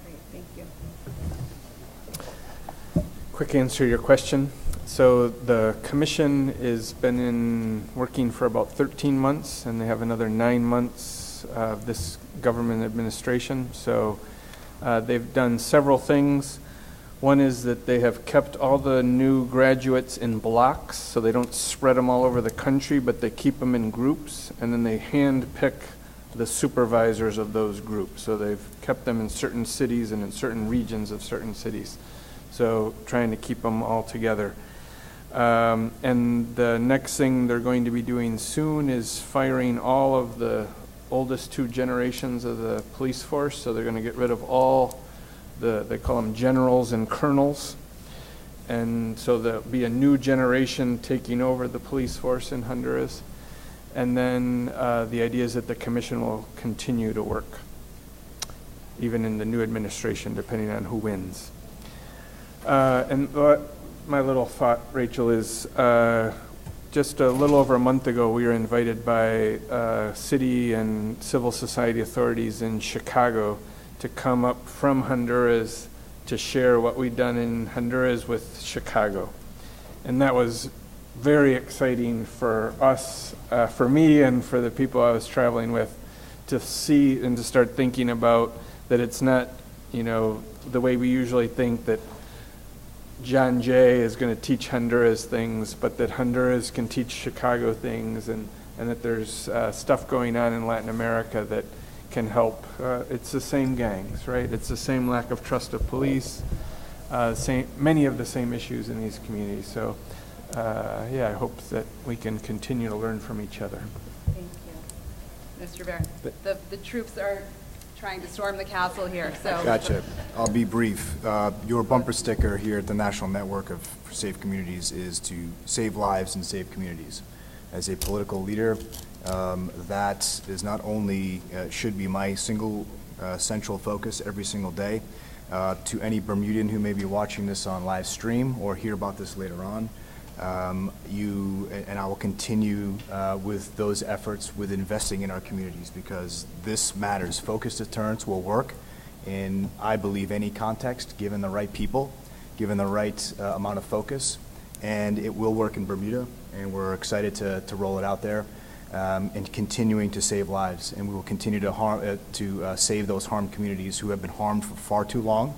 Great, thank you. Quick answer to your question. So the commission has been working for about 13 months, and they have another 9 months of this government administration. So they've done several things. One is that they have kept all the new graduates in blocks, so they don't spread them all over the country, but they keep them in groups, and then they hand pick the supervisors of those groups. So they've kept them in certain cities and in certain regions of certain cities. So trying to keep them all together. And the next thing they're going to be doing soon is firing all of the oldest 2 generations of the police force. So they're going to get rid of all they call them generals and colonels. And so there'll be a new generation taking over the police force in Honduras. And then the idea is that the commission will continue to work, even in the new administration, depending on who wins. And my little thought, Rachel, is just a little over a month ago, we were invited by city and civil society authorities in Chicago to come up from Honduras to share what we'd done in Honduras with Chicago. And that was very exciting for us, for me and for the people I was traveling with, to see and to start thinking about that it's not, you know, the way we usually think that John Jay is going to teach Honduras things, but that Honduras can teach Chicago things, and that there's stuff going on in Latin America that can help. It's the same gangs, right? It's the same lack of trust of police, many of the same issues in these communities. So, yeah, I hope that we can continue to learn from each other. Thank you. Mr. Barron, the troops are trying to storm the castle here, so. Gotcha. I'll be brief. Your bumper sticker here at the National Network for Safe Communities is to save lives and save communities. As a political leader, that is not only should be my single central focus every single day. To any Bermudian who may be watching this on live stream or hear about this later on, And I will continue with those efforts with investing in our communities, because this matters. Focused deterrence will work in, I believe, any context, given the right people, given the right amount of focus, and it will work in Bermuda, and we're excited to roll it out there, and continuing to save lives. And we will continue to save those harmed communities who have been harmed for far too long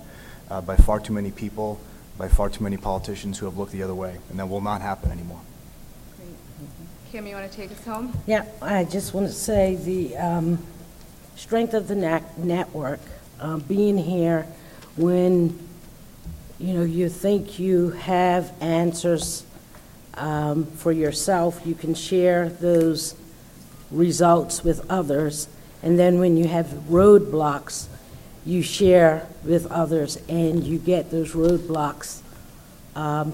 by far too many people, by far too many politicians who have looked the other way, and that will not happen anymore. Great. Kim, you want to take us home? Yeah, I just want to say the strength of the network, being here when you think you have answers for yourself, you can share those results with others, and then when you have roadblocks, you share with others, and you get those roadblocks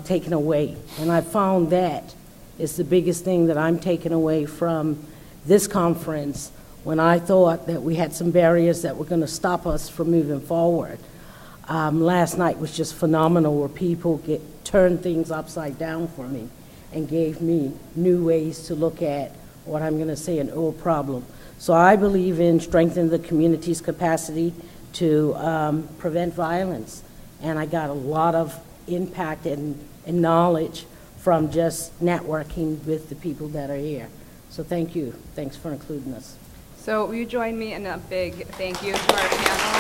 taken away. And I found that is the biggest thing that I'm taking away from this conference, when I thought that we had some barriers that were going to stop us from moving forward. Last night was just phenomenal, where people turned things upside down for me and gave me new ways to look at what I'm going to say an old problem. So I believe in strengthening the community's capacity to prevent violence. And I got a lot of impact and knowledge from just networking with the people that are here. So thank you. Thanks for including us. So will you join me in a big thank you to our panel?